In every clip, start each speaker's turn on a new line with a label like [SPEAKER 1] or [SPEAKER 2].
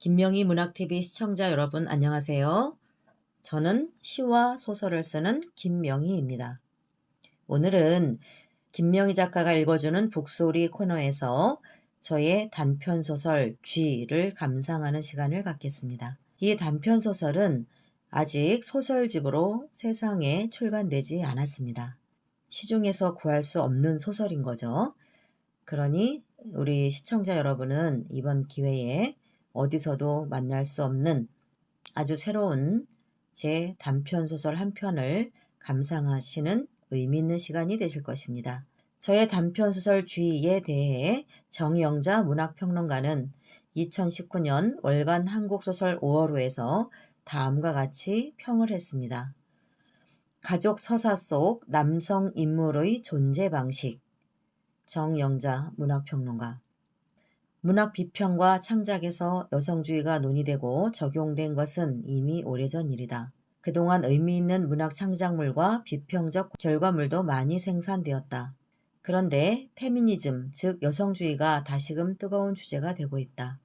[SPEAKER 1] 김명희 문학TV 시청자 여러분 안녕하세요. 저는 시와 소설을 쓰는 김명희입니다. 오늘은 김명희 작가가 읽어주는 북소리 코너에서 저의 단편소설 쥐를 감상하는 시간을 갖겠습니다. 이 단편소설은 아직 소설집으로 세상에 출간되지 않았습니다. 시중에서 구할 수 없는 소설인 거죠. 그러니 우리 시청자 여러분은 이번 기회에 어디서도 만날 수 없는 아주 새로운 제 단편소설 한 편을 감상하시는 의미 있는 시간이 되실 것입니다. 저의 단편소설 쥐에 대해 정영자 문학평론가는 2019년 월간 한국소설 5월호에서 다음과 같이 평을 했습니다. 가족 서사 속 남성 인물의 존재 방식. 정영자 문학평론가. 문학 비평과 창작에서 여성주의가 논의되고 적용된 것은 이미 오래전 일이다. 그동안 의미 있는 문학 창작물과 비평적 결과물도 많이 생산되었다. 그런데 페미니즘, 즉 여성주의가 다시금 뜨거운 주제가 되고 있다.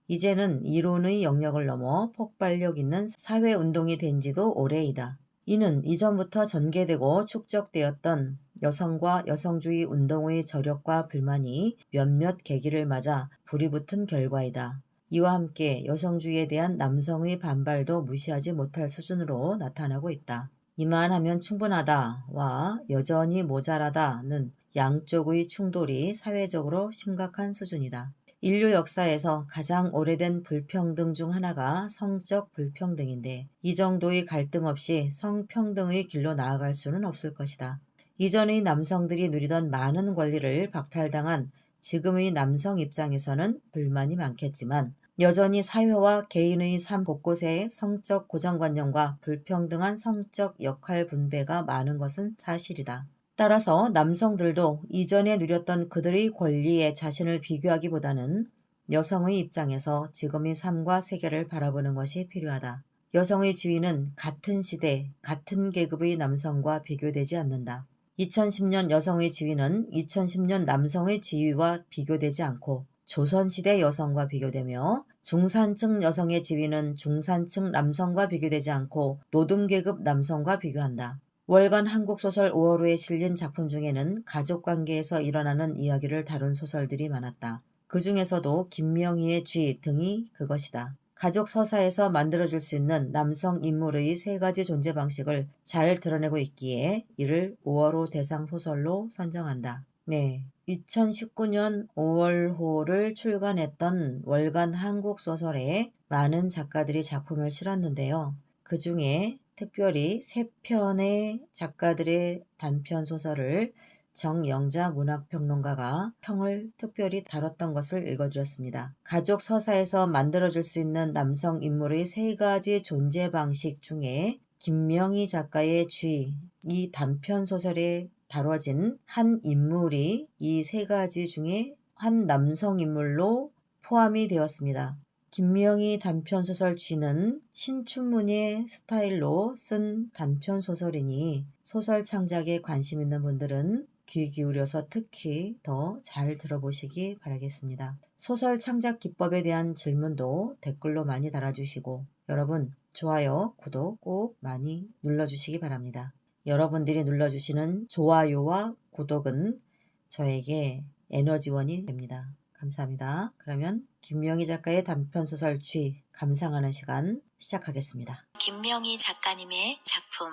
[SPEAKER 1] 이제는 이론의 영역을 넘어 폭발력 있는 사회운동이 된 지도 오래이다. 이는 이전부터 전개되고 축적되었던 여성과 여성주의 운동의 저력과 불만이 몇몇 계기를 맞아 불이 붙은 결과이다. 이와 함께 여성주의에 대한 남성의 반발도 무시하지 못할 수준으로 나타나고 있다. 이만하면 충분하다와 여전히 모자라다는 양쪽의 충돌이 사회적으로 심각한 수준이다. 인류 역사에서 가장 오래된 불평등 중 하나가 성적 불평등인데 이 정도의 갈등 없이 성평등의 길로 나아갈 수는 없을 것이다. 이전의 남성들이 누리던 많은 권리를 박탈당한 지금의 남성 입장에서는 불만이 많겠지만 여전히 사회와 개인의 삶 곳곳에 성적 고정관념과 불평등한 성적 역할 분배가 많은 것은 사실이다. 따라서 남성들도 이전에 누렸던 그들의 권리에 자신을 비교하기보다는 여성의 입장에서 지금의 삶과 세계를 바라보는 것이 필요하다. 여성의 지위는 같은 시대, 같은 계급의 남성과 비교되지 않는다. 2010년 여성의 지위는 2010년 남성의 지위와 비교되지 않고 조선시대 여성과 비교되며 중산층 여성의 지위는 중산층 남성과 비교되지 않고 노동계급 남성과 비교한다. 월간 한국소설 5월호에 실린 작품 중에는 가족관계에서 일어나는 이야기를 다룬 소설들이 많았다. 그 중에서도 김명희의 쥐 등이 그것이다. 가족 서사에서 만들어줄 수 있는 남성 인물의 세 가지 존재 방식을 잘 드러내고 있기에 이를 5월호 대상 소설로 선정한다. 네, 2019년 5월호를 출간했던 월간 한국소설에 많은 작가들이 작품을 실었는데요. 그 중에 특별히 3편의 작가들의 단편 소설을 정영자 문학평론가가 평을 특별히 다뤘던 것을 읽어드렸습니다. 가족 서사에서 만들어줄 수 있는 남성 인물의 3가지 존재 방식 중에 김명희 작가의 쥐, 이 단편 소설에 다뤄진 한 인물이 이 3가지 중에 한 남성 인물로 포함이 되었습니다. 김명희 단편소설 쥐는 신춘문예 스타일로 쓴 단편소설이니 소설 창작에 관심 있는 분들은 귀 기울여서 특히 더 잘 들어보시기 바라겠습니다. 소설 창작 기법에 대한 질문도 댓글로 많이 달아주시고 여러분 좋아요, 구독 꼭 많이 눌러주시기 바랍니다. 여러분들이 눌러주시는 좋아요와 구독은 저에게 에너지원이 됩니다. 감사합니다. 그러면 김명희 작가의 단편소설 쥐 감상하는 시간 시작하겠습니다.
[SPEAKER 2] 김명희 작가님의 작품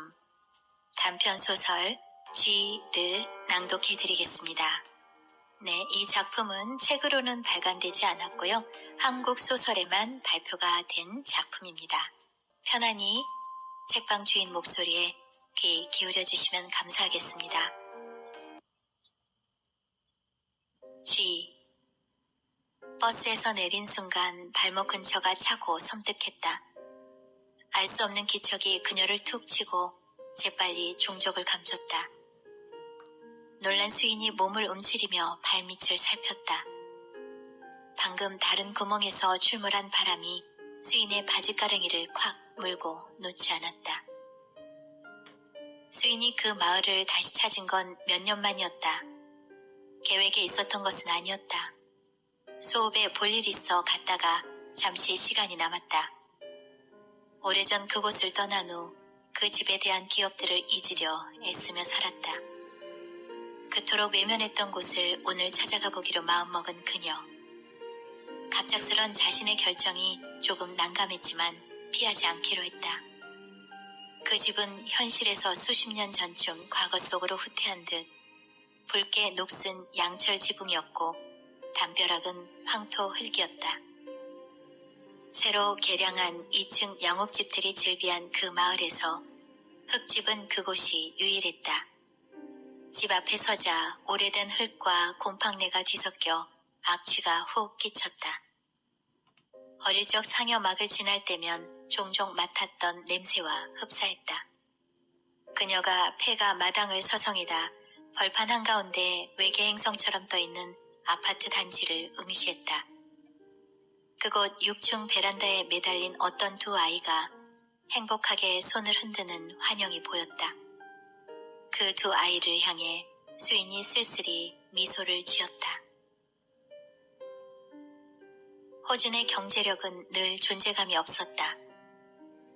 [SPEAKER 2] 단편소설 쥐를 낭독해드리겠습니다. 네, 이 작품은 책으로는 발간되지 않았고요. 한국소설에만 발표가 된 작품입니다. 편안히 책방 주인 목소리에 귀 기울여주시면 감사하겠습니다. 쥐. 버스에서 내린 순간 발목 근처가 차고 섬뜩했다. 알 수 없는 기척이 그녀를 툭 치고 재빨리 종족을 감췄다. 놀란 수인이 몸을 움츠리며 발밑을 살폈다. 방금 다른 구멍에서 출몰한 바람이 수인의 바지가랑이를 콱 물고 놓지 않았다. 수인이 그 마을을 다시 찾은 건 몇 년 만이었다. 계획에 있었던 것은 아니었다. 소읍에 볼일 있어 갔다가 잠시 시간이 남았다. 오래전 그곳을 떠난 후 그 집에 대한 기억들을 잊으려 애쓰며 살았다. 그토록 외면했던 곳을 오늘 찾아가 보기로 마음먹은 그녀. 갑작스런 자신의 결정이 조금 난감했지만 피하지 않기로 했다. 그 집은 현실에서 수십 년 전쯤 과거 속으로 후퇴한 듯 붉게 녹슨 양철 지붕이었고 담벼락은 황토 흙이었다. 새로 개량한 2층 양옥집들이 즐비한 그 마을에서 흙집은 그곳이 유일했다. 집 앞에 서자 오래된 흙과 곰팡내가 뒤섞여 악취가 훅 끼쳤다. 어릴 적 상여막을 지날 때면 종종 맡았던 냄새와 흡사했다. 그녀가 폐가 마당을 서성이다 벌판 한가운데 외계 행성처럼 떠있는 아파트 단지를 응시했다. 그곳 6층 베란다에 매달린 어떤 두 아이가 행복하게 손을 흔드는 환영이 보였다. 그 두 아이를 향해 수인이 쓸쓸히 미소를 지었다. 호준의 경제력은 늘 존재감이 없었다.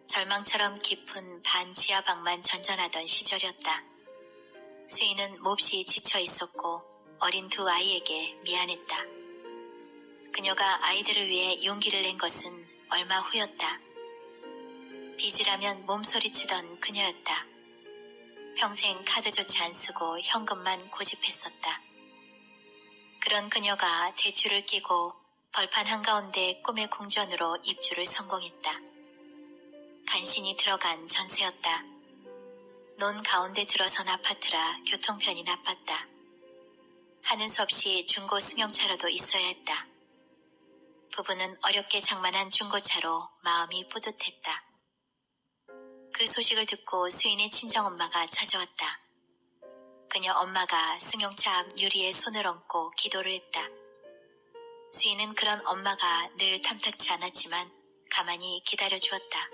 [SPEAKER 2] 절망처럼 깊은 반지하방만 전전하던 시절이었다. 수인은 몹시 지쳐 있었고 어린 두 아이에게 미안했다. 그녀가 아이들을 위해 용기를 낸 것은 얼마 후였다. 빚이라면 몸소리치던 그녀였다. 평생 카드조차 안 쓰고 현금만 고집했었다. 그런 그녀가 대출을 끼고 벌판 한가운데 꿈의 궁전으로 입주를 성공했다. 간신히 들어간 전세였다. 논 가운데 들어선 아파트라 교통편이 나빴다. 하는 수 없이 중고 승용차라도 있어야 했다. 부부는 어렵게 장만한 중고차로 마음이 뿌듯했다. 그 소식을 듣고 수인의 친정엄마가 찾아왔다. 그녀 엄마가 승용차 앞 유리에 손을 얹고 기도를 했다. 수인은 그런 엄마가 늘 탐탁치 않았지만 가만히 기다려주었다.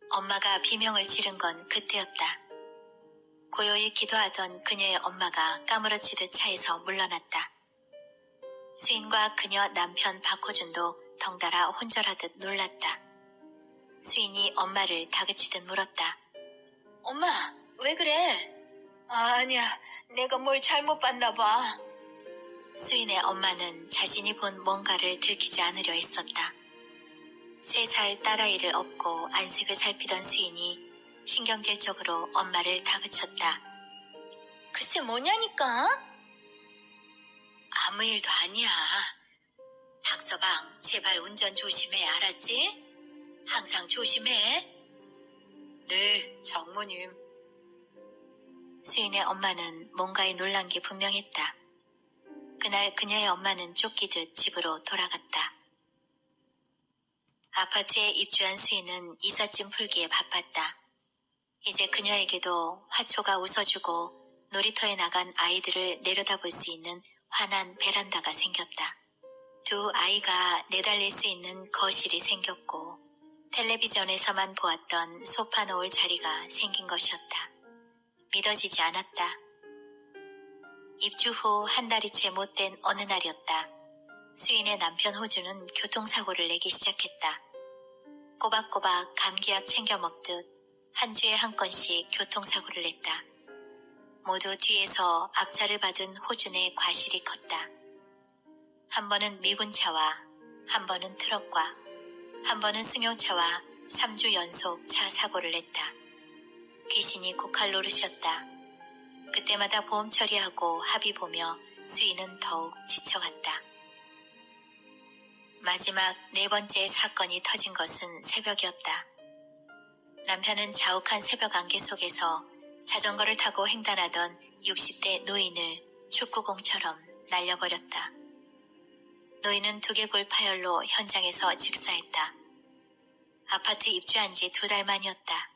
[SPEAKER 2] 엄마가 비명을 지른 건 그때였다. 고요히 기도하던 그녀의 엄마가 까무러치듯 차에서 물러났다. 수인과 그녀 남편 박호준도 덩달아 혼절하듯 놀랐다. 수인이 엄마를 다그치듯 물었다. 엄마, 왜 그래? 아니야, 내가 뭘 잘못 봤나 봐. 수인의 엄마는 자신이 본 뭔가를 들키지 않으려 했었다. 3살 딸아이를 업고 안색을 살피던 수인이 신경질적으로 엄마를 다그쳤다. 글쎄 뭐냐니까? 아무 일도 아니야. 박서방, 제발 운전 조심해, 알았지? 항상 조심해. 네, 장모님. 수인의 엄마는 뭔가에 놀란 게 분명했다. 그날 그녀의 엄마는 쫓기듯 집으로 돌아갔다. 아파트에 입주한 수인은 이삿짐 풀기에 바빴다. 이제 그녀에게도 화초가 웃어주고 놀이터에 나간 아이들을 내려다볼 수 있는 환한 베란다가 생겼다. 두 아이가 내달릴 수 있는 거실이 생겼고 텔레비전에서만 보았던 소파 놓을 자리가 생긴 것이었다. 믿어지지 않았다. 입주 후 한 달이 채 못 된 어느 날이었다. 수인의 남편 호주는 교통사고를 내기 시작했다. 꼬박꼬박 감기약 챙겨 먹듯 한 주에 한 건씩 교통사고를 냈다. 모두 뒤에서 앞차를 받은 호준의 과실이 컸다. 한 번은 미군차와 한 번은 트럭과 한 번은 승용차와 3주 연속 차 사고를 냈다. 귀신이 고칼 노릇이었다. 그때마다 보험 처리하고 합의 보며 수인은 더욱 지쳐갔다. 마지막 4번째 사건이 터진 것은 새벽이었다. 남편은 자욱한 새벽 안개 속에서 자전거를 타고 횡단하던 60대 노인을 축구공처럼 날려버렸다. 노인은 두개골 파열로 현장에서 즉사했다. 아파트 입주한 지 2달 만이었다.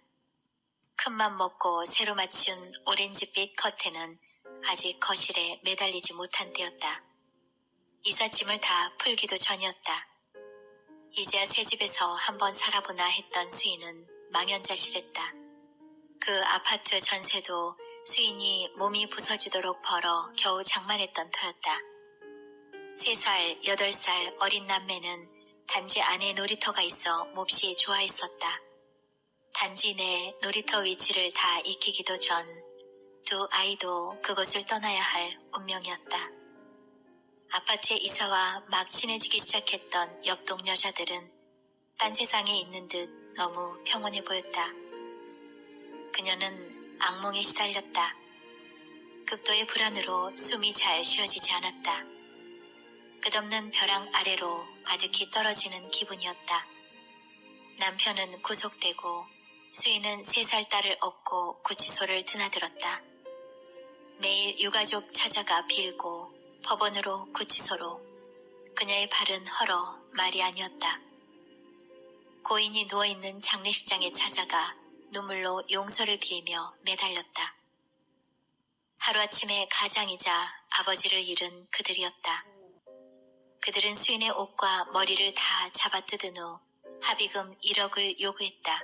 [SPEAKER 2] 큰맘 먹고 새로 맞춘 오렌지빛 커튼은 아직 거실에 매달리지 못한 때였다. 이삿짐을 다 풀기도 전이었다. 이제야 새 집에서 한번 살아보나 했던 수인은 망연자실했다. 그 아파트 전세도 수인이 몸이 부서지도록 벌어 겨우 장만했던 터였다. 3살, 8살 어린 남매는 단지 안에 놀이터가 있어 몹시 좋아했었다. 단지 내 놀이터 위치를 다 익히기도 전 두 아이도 그곳을 떠나야 할 운명이었다. 아파트에 이사와 막 친해지기 시작했던 옆동 여자들은 딴 세상에 있는 듯 너무 평온해 보였다. 그녀는 악몽에 시달렸다. 극도의 불안으로 숨이 잘 쉬어지지 않았다. 끝없는 벼랑 아래로 아득히 떨어지는 기분이었다. 남편은 구속되고 수인은 3살 딸을 업고 구치소를 드나들었다. 매일 유가족 찾아가 빌고 법원으로 구치소로. 그녀의 발은 헐어 말이 아니었다. 고인이 누워있는 장례식장에 찾아가 눈물로 용서를 빌며 매달렸다. 하루아침에 가장이자 아버지를 잃은 그들이었다. 그들은 수인의 옷과 머리를 다 잡아뜯은 후 합의금 1억을 요구했다.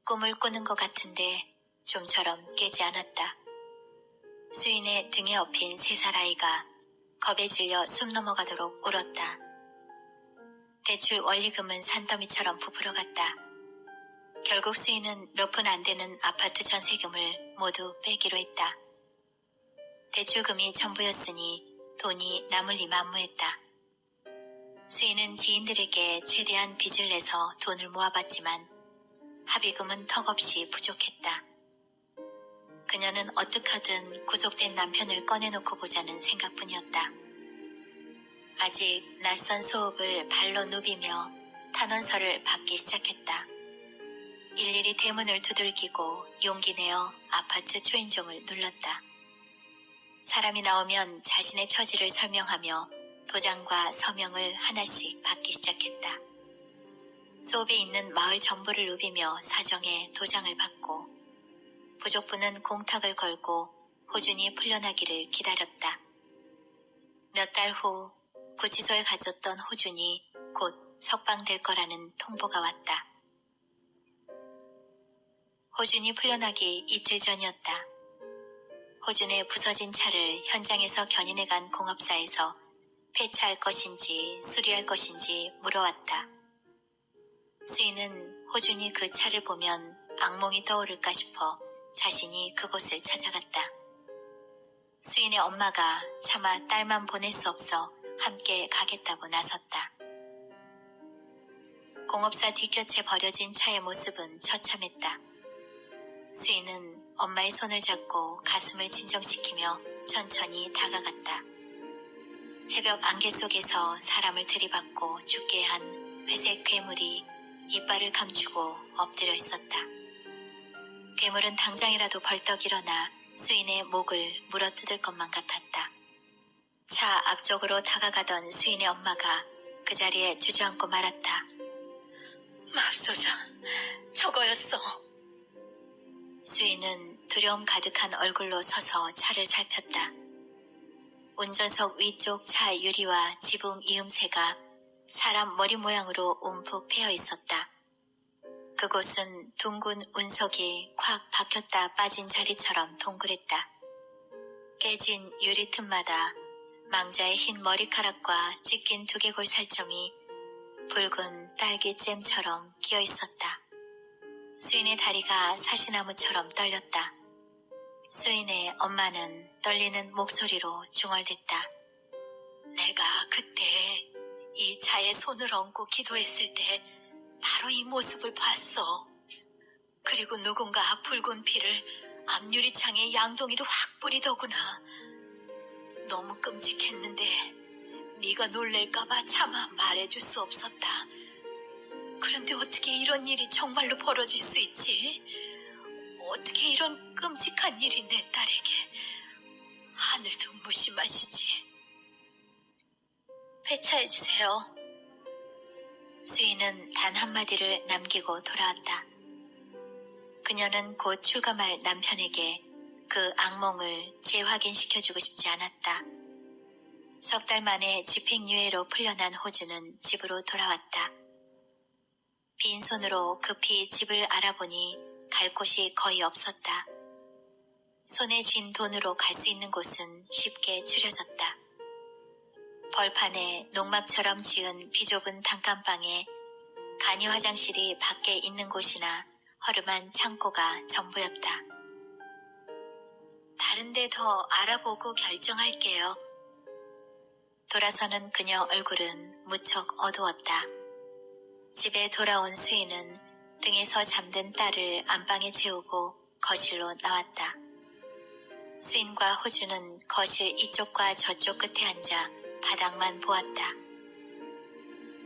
[SPEAKER 2] 꿈을 꾸는 것 같은데 좀처럼 깨지 않았다. 수인의 등에 업힌 3살 아이가 겁에 질려 숨 넘어가도록 울었다. 대출 원리금은 산더미처럼 부풀어갔다. 결국 수인은 몇 푼 안 되는 아파트 전세금을 모두 빼기로 했다. 대출금이 전부였으니 돈이 남을 리 만무했다. 수인은 지인들에게 최대한 빚을 내서 돈을 모아봤지만 합의금은 턱없이 부족했다. 그녀는 어떡하든 구속된 남편을 꺼내놓고 보자는 생각뿐이었다. 아직 낯선 소읍을 발로 누비며 탄원서를 받기 시작했다. 일일이 대문을 두들기고 용기 내어 아파트 초인종을 눌렀다. 사람이 나오면 자신의 처지를 설명하며 도장과 서명을 하나씩 받기 시작했다. 소읍에 있는 마을 정부를 누비며 사정에 도장을 받고 부족부는 공탁을 걸고 호준이 풀려나기를 기다렸다. 몇 달 후 구치소에 갇혔던 호준이 곧 석방될 거라는 통보가 왔다. 호준이 풀려나기 이틀 전이었다. 호준의 부서진 차를 현장에서 견인해간 공업사에서 폐차할 것인지 수리할 것인지 물어왔다. 수인은 호준이 그 차를 보면 악몽이 떠오를까 싶어 자신이 그곳을 찾아갔다. 수인의 엄마가 차마 딸만 보낼 수 없어 함께 가겠다고 나섰다. 공업사 뒷곁에 버려진 차의 모습은 처참했다. 수인은 엄마의 손을 잡고 가슴을 진정시키며 천천히 다가갔다. 새벽 안개 속에서 사람을 들이받고 죽게 한 회색 괴물이 이빨을 감추고 엎드려 있었다. 괴물은 당장이라도 벌떡 일어나 수인의 목을 물어뜯을 것만 같았다. 차 앞쪽으로 다가가던 수인의 엄마가 그 자리에 주저앉고 말았다. 맙소사, 저거였어. 수인은 두려움 가득한 얼굴로 서서 차를 살폈다. 운전석 위쪽 차 유리와 지붕 이음새가 사람 머리 모양으로 움푹 패여 있었다. 그곳은 둥근 운석이 콱 박혔다 빠진 자리처럼 동그랬다. 깨진 유리 틈마다 망자의 흰 머리카락과 찢긴 두개골 살점이 붉은 딸기잼처럼 끼어 있었다. 수인의 다리가 사시나무처럼 떨렸다. 수인의 엄마는 떨리는 목소리로 중얼댔다. 내가 그때 이 차에 손을 얹고 기도했을 때 바로 이 모습을 봤어. 그리고 누군가 붉은 피를 앞유리창에 양동이로 확 뿌리더구나. 너무 끔찍했는데 네가 놀랄까봐 차마 말해줄 수 없었다. 그런데 어떻게 이런 일이 정말로 벌어질 수 있지? 어떻게 이런 끔찍한 일이 내 딸에게. 하늘도 무심하시지. 회차해주세요. 수인은 단 한마디를 남기고 돌아왔다. 그녀는 곧 출감할 남편에게 그 악몽을 재확인시켜주고 싶지 않았다. 3달 만에 집행유예로 풀려난 호주는 집으로 돌아왔다. 빈손으로 급히 집을 알아보니 갈 곳이 거의 없었다. 손에 쥔 돈으로 갈 수 있는 곳은 쉽게 추려졌다. 벌판에 농막처럼 지은 비좁은 단칸방에 간이 화장실이 밖에 있는 곳이나 허름한 창고가 전부였다. 다른 데 더 알아보고 결정할게요. 돌아서는 그녀 얼굴은 무척 어두웠다. 집에 돌아온 수인은 등에서 잠든 딸을 안방에 재우고 거실로 나왔다. 수인과 호주는 거실 이쪽과 저쪽 끝에 앉아 바닥만 보았다.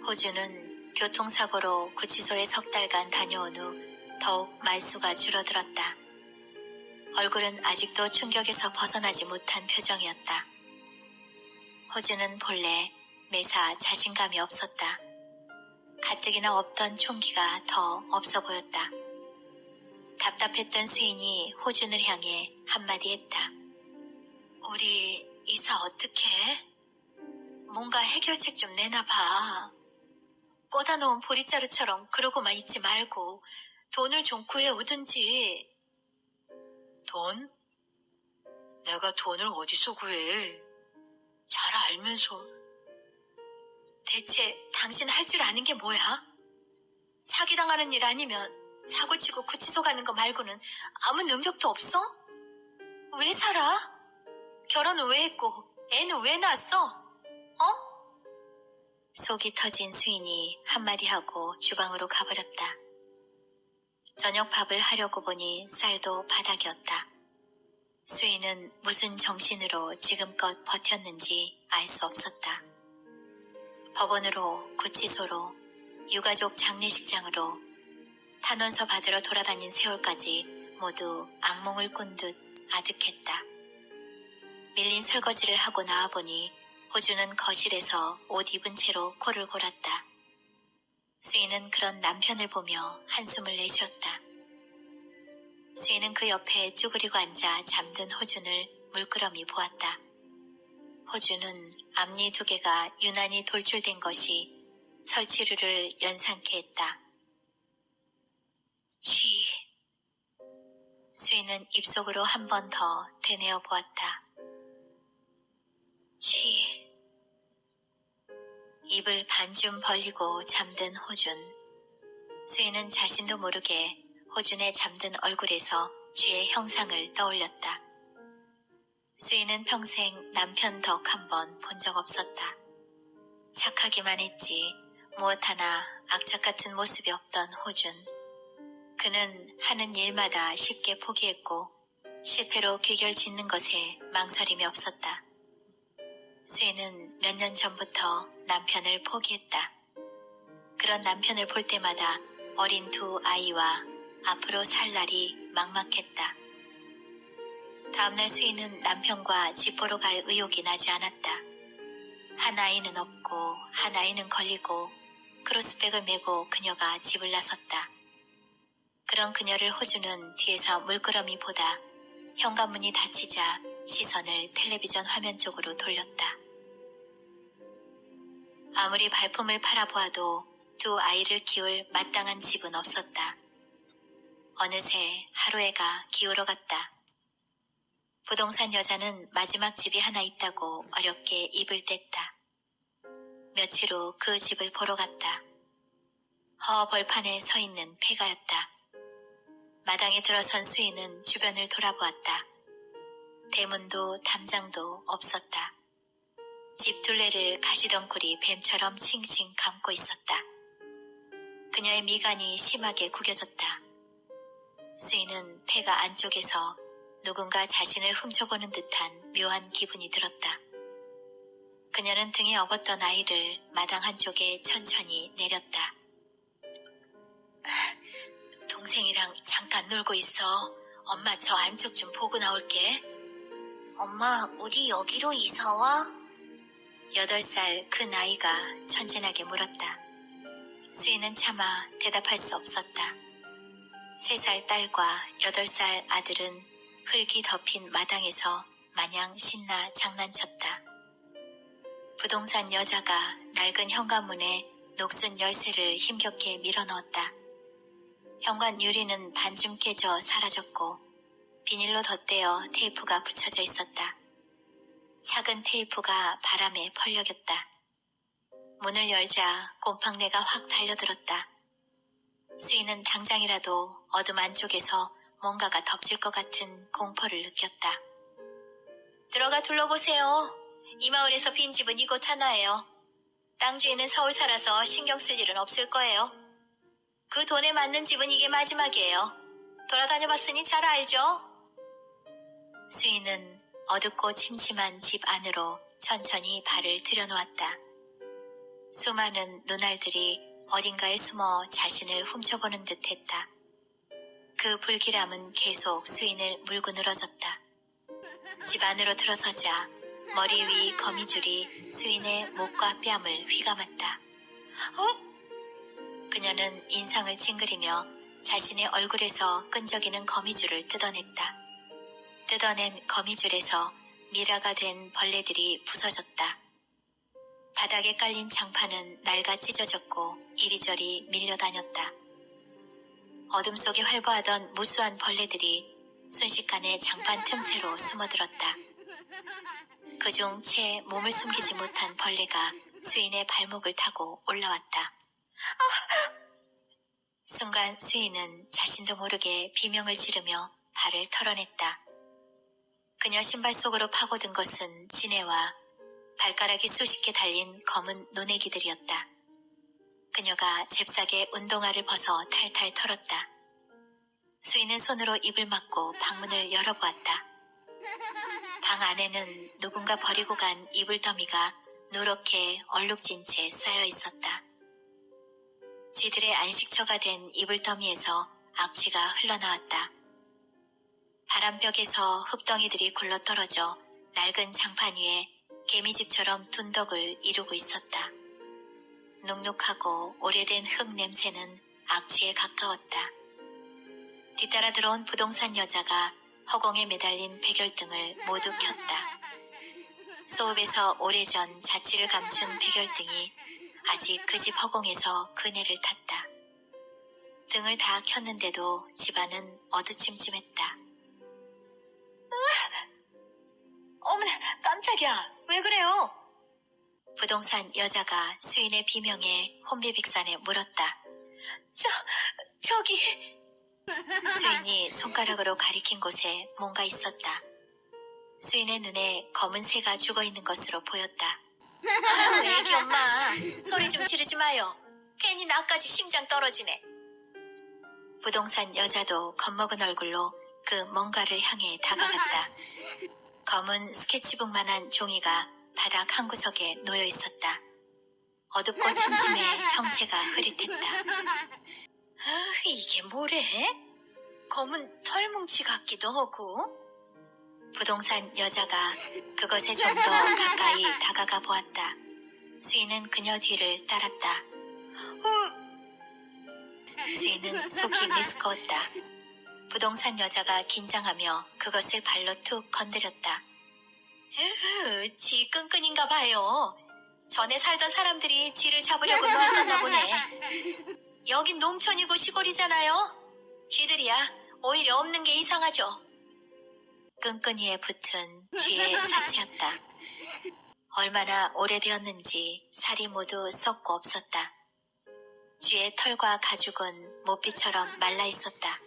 [SPEAKER 2] 호주는 교통사고로 구치소에 석 달간 다녀온 후 더욱 말수가 줄어들었다. 얼굴은 아직도 충격에서 벗어나지 못한 표정이었다. 호주는 본래 매사 자신감이 없었다. 가뜩이나 없던 총기가 더 없어 보였다. 답답했던 수인이 호준을 향해 한마디 했다. 우리 이사 어떻게 해? 뭔가 해결책 좀 내놔봐. 꽂아놓은 보리자루처럼 그러고만 있지 말고 돈을 좀 구해오든지. 돈? 내가 돈을 어디서 구해? 잘 알면서. 대체 당신 할 줄 아는 게 뭐야? 사기당하는 일 아니면 사고치고 구치소 가는 거 말고는 아무 능력도 없어? 왜 살아? 결혼은 왜 했고 애는 왜 낳았어? 어? 속이 터진 수인이 한마디 하고 주방으로 가버렸다. 저녁 밥을 하려고 보니 쌀도 바닥이었다. 수인은 무슨 정신으로 지금껏 버텼는지 알 수 없었다. 법원으로, 구치소로, 유가족 장례식장으로, 탄원서 받으러 돌아다닌 세월까지 모두 악몽을 꾼 듯 아득했다. 밀린 설거지를 하고 나와보니 호주는 거실에서 옷 입은 채로 코를 골았다. 수인은 그런 남편을 보며 한숨을 내쉬었다. 수인은 그 옆에 쭈그리고 앉아 잠든 호준을 물끄러미 보았다. 호준은 앞니 2개가 유난히 돌출된 것이 설치류를 연상케 했다. 취. 수인은 입속으로 한 번 더 되뇌어 보았다. 취. 입을 반쯤 벌리고 잠든 호준. 수인은 자신도 모르게 호준의 잠든 얼굴에서 쥐의 형상을 떠올렸다. 수인은 평생 남편 덕 한 번 본 적 없었다. 착하기만 했지 무엇 하나 악착 같은 모습이 없던 호준. 그는 하는 일마다 쉽게 포기했고 실패로 귀결 짓는 것에 망설임이 없었다. 수인은 몇 년 전부터 남편을 포기했다. 그런 남편을 볼 때마다 어린 2 아이와 앞으로 살 날이 막막했다. 다음날 수인은 남편과 집 보러 갈 의욕이 나지 않았다. 한 아이는 없고 한 아이는 걸리고 크로스백을 메고 그녀가 집을 나섰다. 그런 그녀를 호주는 뒤에서 물끄러미 보다 현관문이 닫히자 시선을 텔레비전 화면 쪽으로 돌렸다. 아무리 발품을 팔아보아도 2 아이를 키울 마땅한 집은 없었다. 어느새 하루해가 기울어갔다. 부동산 여자는 마지막 집이 하나 있다고 어렵게 입을 뗐다. 며칠 후 그 집을 보러 갔다. 허 벌판에 서 있는 폐가였다. 마당에 들어선 수인은 주변을 돌아보았다. 대문도 담장도 없었다. 집 둘레를 가시덩굴이 뱀처럼 칭칭 감고 있었다. 그녀의 미간이 심하게 구겨졌다. 수인은 폐가 안쪽에서 누군가 자신을 훔쳐보는 듯한 묘한 기분이 들었다. 그녀는 등에 업었던 아이를 마당 한쪽에 천천히 내렸다. 동생이랑 잠깐 놀고 있어. 엄마 저 안쪽 좀 보고 나올게. 엄마, 우리 여기로 이사와? 8살 큰 아이가 천진하게 물었다. 수인은 차마 대답할 수 없었다. 3살 딸과 8살 아들은 흙이 덮인 마당에서 마냥 신나 장난쳤다. 부동산 여자가 낡은 현관문에 녹슨 열쇠를 힘겹게 밀어넣었다. 현관 유리는 반쯤 깨져 사라졌고 비닐로 덧대어 테이프가 붙여져 있었다. 작은 테이프가 바람에 펄럭였다. 문을 열자 곰팡내가 확 달려들었다. 수인은 당장이라도 어둠 안쪽에서 뭔가가 덮칠 것 같은 공포를 느꼈다. 들어가 둘러보세요. 이 마을에서 빈 집은 이곳 하나예요. 땅 주인은 서울 살아서 신경 쓸 일은 없을 거예요. 그 돈에 맞는 집은 이게 마지막이에요. 돌아다녀봤으니 잘 알죠? 수인은 어둡고 침침한 집 안으로 천천히 발을 들여놓았다. 수많은 눈알들이 어딘가에 숨어 자신을 훔쳐보는 듯했다. 그 불길함은 계속 수인을 물고 늘어졌다. 집 안으로 들어서자 머리 위 거미줄이 수인의 목과 뺨을 휘감았다. 그녀는 인상을 찡그리며 자신의 얼굴에서 끈적이는 거미줄을 뜯어냈다. 뜯어낸 거미줄에서 미라가 된 벌레들이 부서졌다. 바닥에 깔린 장판은 낡아 찢어졌고 이리저리 밀려다녔다. 어둠 속에 활보하던 무수한 벌레들이 순식간에 장판 틈새로 숨어들었다. 그중 채 몸을 숨기지 못한 벌레가 수인의 발목을 타고 올라왔다. 순간 수인은 자신도 모르게 비명을 지르며 발을 털어냈다. 그녀 신발 속으로 파고든 것은 지네와 발가락이 수십 개 달린 검은 노내기들이었다. 그녀가 잽싸게 운동화를 벗어 탈탈 털었다. 수인은 손으로 입을 막고 방문을 열어보았다. 방 안에는 누군가 버리고 간 이불더미가 누렇게 얼룩진 채 쌓여 있었다. 쥐들의 안식처가 된 이불더미에서 악취가 흘러나왔다. 바람벽에서 흙덩이들이 굴러떨어져 낡은 장판 위에 개미집처럼 둔덕을 이루고 있었다. 눅눅하고 오래된 흙 냄새는 악취에 가까웠다. 뒤따라 들어온 부동산 여자가 허공에 매달린 백열등을 모두 켰다. 소읍에서 오래전 자취를 감춘 백열등이 아직 그 집 허공에서 그네를 탔다. 등을 다 켰는데도 집안은 어두침침했다. 어머나, 깜짝이야. 왜 그래요? 부동산 여자가 수인의 비명에 혼비백산에 물었다. 저기... 수인이 손가락으로 가리킨 곳에 뭔가 있었다. 수인의 눈에 검은 새가 죽어있는 것으로 보였다. 애기 엄마, 소리 좀 지르지 마요. 괜히 나까지 심장 떨어지네. 부동산 여자도 겁먹은 얼굴로 그 뭔가를 향해 다가갔다. 검은 스케치북만한 종이가 바닥 한 구석에 놓여 있었다. 어둡고 침침해 형체가 흐릿했다. 이게 뭐래? 검은 털뭉치 같기도 하고. 부동산 여자가 그것에 좀 더 가까이 다가가 보았다. 수인은 그녀 뒤를 따랐다. 수인은 속이 메스꺼웠다. 부동산 여자가 긴장하며 그것을 발로 툭 건드렸다. 쥐 끈끈인가 봐요. 전에 살던 사람들이 쥐를 잡으려고 놓았었나 보네. 여긴 농촌이고 시골이잖아요. 쥐들이야 오히려 없는 게 이상하죠. 끈끈이에 붙은 쥐의 사체였다. 얼마나 오래되었는지 살이 모두 썩고 없었다. 쥐의 털과 가죽은 모피처럼 말라 있었다.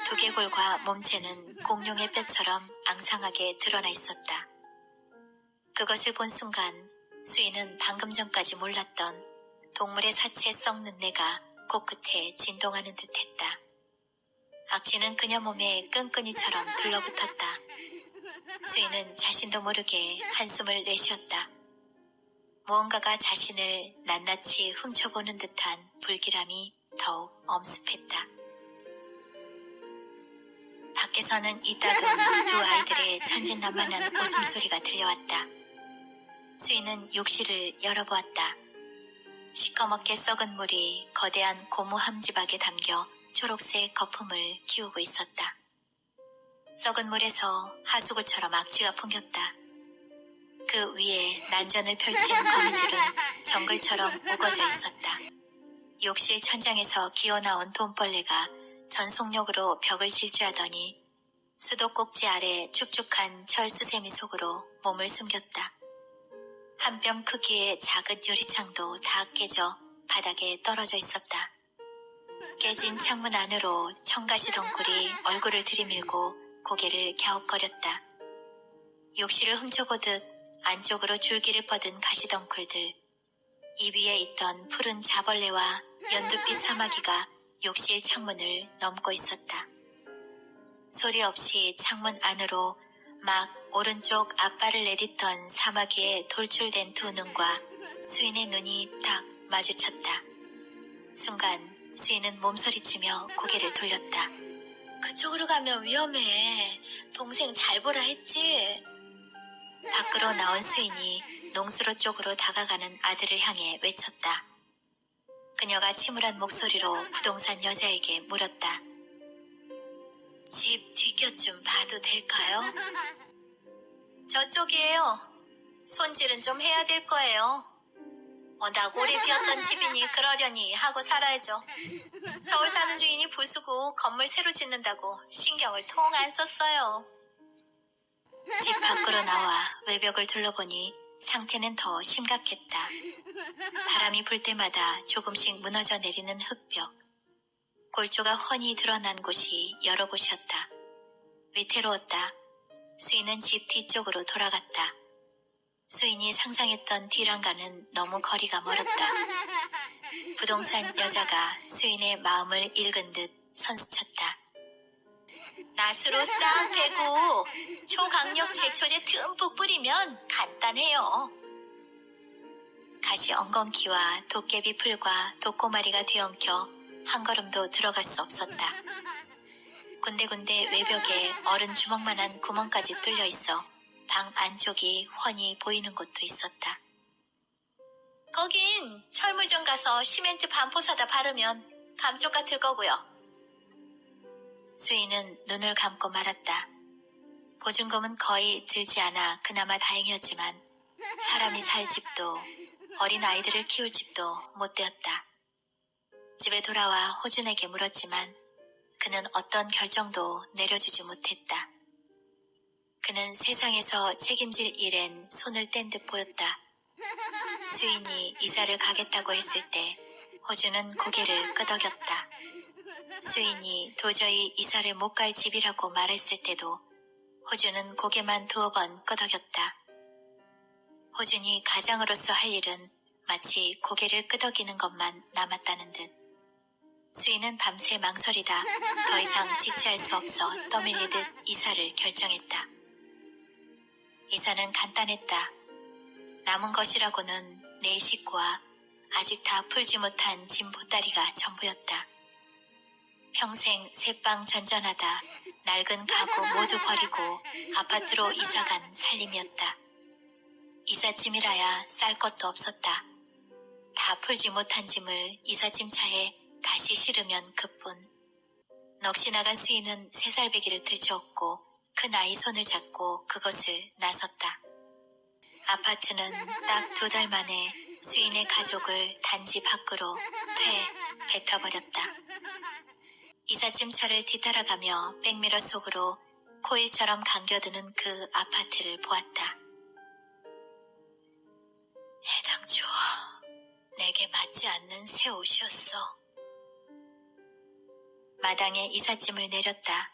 [SPEAKER 2] 두개골과 몸체는 공룡의 뼈처럼 앙상하게 드러나 있었다. 그것을 본 순간 수인은 방금 전까지 몰랐던 동물의 사체 썩는 내가 코끝에 진동하는 듯했다. 악취는 그녀 몸에 끈끈이처럼 들러붙었다. 수인은 자신도 모르게 한숨을 내쉬었다. 무언가가 자신을 낱낱이 훔쳐보는 듯한 불길함이 더욱 엄습했다. 밖에서는 이따금 두 아이들의 천진난만한 웃음소리가 들려왔다. 수인은 욕실을 열어보았다. 시커멓게 썩은 물이 거대한 고무 함지박에 담겨 초록색 거품을 키우고 있었다. 썩은 물에서 하수구처럼 악취가 풍겼다. 그 위에 난전을 펼친 거미줄은 정글처럼 우거져 있었다. 욕실 천장에서 기어나온 돈벌레가 전속력으로 벽을 질주하더니 수도꼭지 아래 축축한 철수세미 속으로 몸을 숨겼다. 한 뼘 크기의 작은 유리창도 다 깨져 바닥에 떨어져 있었다. 깨진 창문 안으로 청가시 덩굴이 얼굴을 들이밀고 고개를 갸웃거렸다. 욕실을 훔쳐보듯 안쪽으로 줄기를 뻗은 가시덩굴들, 이 위에 있던 푸른 자벌레와 연두빛 사마귀가 욕실 창문을 넘고 있었다. 소리 없이 창문 안으로 막 오른쪽 앞발을 내딛던 사마귀의 돌출된 두 눈과 수인의 눈이 딱 마주쳤다. 순간 수인은 몸서리치며 고개를 돌렸다. 그쪽으로 가면 위험해. 동생 잘 보라 했지? 밖으로 나온 수인이 농수로 쪽으로 다가가는 아들을 향해 외쳤다. 그녀가 침울한 목소리로 부동산 여자에게 물었다. 집 뒷곁 좀 봐도 될까요? 저쪽이에요. 손질은 좀 해야 될 거예요. 나골이 비었던 집이니 그러려니 하고 살아야죠. 서울 사는 중이니 부수고 건물 새로 짓는다고 신경을 통 안 썼어요. 집 밖으로 나와 외벽을 둘러보니 상태는 더 심각했다. 바람이 불 때마다 조금씩 무너져 내리는 흙벽. 골조가 훤히 드러난 곳이 여러 곳이었다. 위태로웠다. 수인은 집 뒤쪽으로 돌아갔다. 수인이 상상했던 뒤랑과는 너무 거리가 멀었다. 부동산 여자가 수인의 마음을 읽은 듯 선수쳤다. 낫으로 싹 베고 초강력 제초제 듬뿍 뿌리면 간단해요. 가시 엉겅퀴와 도깨비 풀과 독고마리가 뒤엉켜 한 걸음도 들어갈 수 없었다. 군데군데 외벽에 어른 주먹만한 구멍까지 뚫려 있어 방 안쪽이 훤히 보이는 곳도 있었다. 거긴 철물점 가서 시멘트 반포 사다 바르면 감쪽 같을 거고요. 수인은 눈을 감고 말았다. 보증금은 거의 들지 않아 그나마 다행이었지만 사람이 살 집도 어린 아이들을 키울 집도 못 되었다. 집에 돌아와 호준에게 물었지만 그는 어떤 결정도 내려주지 못했다. 그는 세상에서 책임질 일엔 손을 뗀 듯 보였다. 수인이 이사를 가겠다고 했을 때 호준은 고개를 끄덕였다. 수인이 도저히 이사를 못 갈 집이라고 말했을 때도 호준은 고개만 두어 번 끄덕였다. 호준이 가장으로서 할 일은 마치 고개를 끄덕이는 것만 남았다는 듯. 수인은 밤새 망설이다 더 이상 지체할 수 없어 떠밀리듯 이사를 결정했다. 이사는 간단했다. 남은 것이라고는 네 식구와 아직 다 풀지 못한 짐 보따리가 전부였다. 평생 새빵 전전하다 낡은 가구 모두 버리고 아파트로 이사간 살림이었다. 이삿짐이라야 쌀 것도 없었다. 다 풀지 못한 짐을 이삿짐차에 다시 실으면 그뿐. 넋이 나간 수인은 새살배기를 들쳐업고 큰 아이 손을 잡고 그것을 나섰다. 아파트는 딱 2달 만에 수인의 가족을 단지 밖으로 뱉어버렸다. 이삿짐차를 뒤따라가며 백미러 속으로 코일처럼 감겨드는 그 아파트를 보았다. 해당초 내게 맞지 않는 새 옷이었어. 마당에 이삿짐을 내렸다.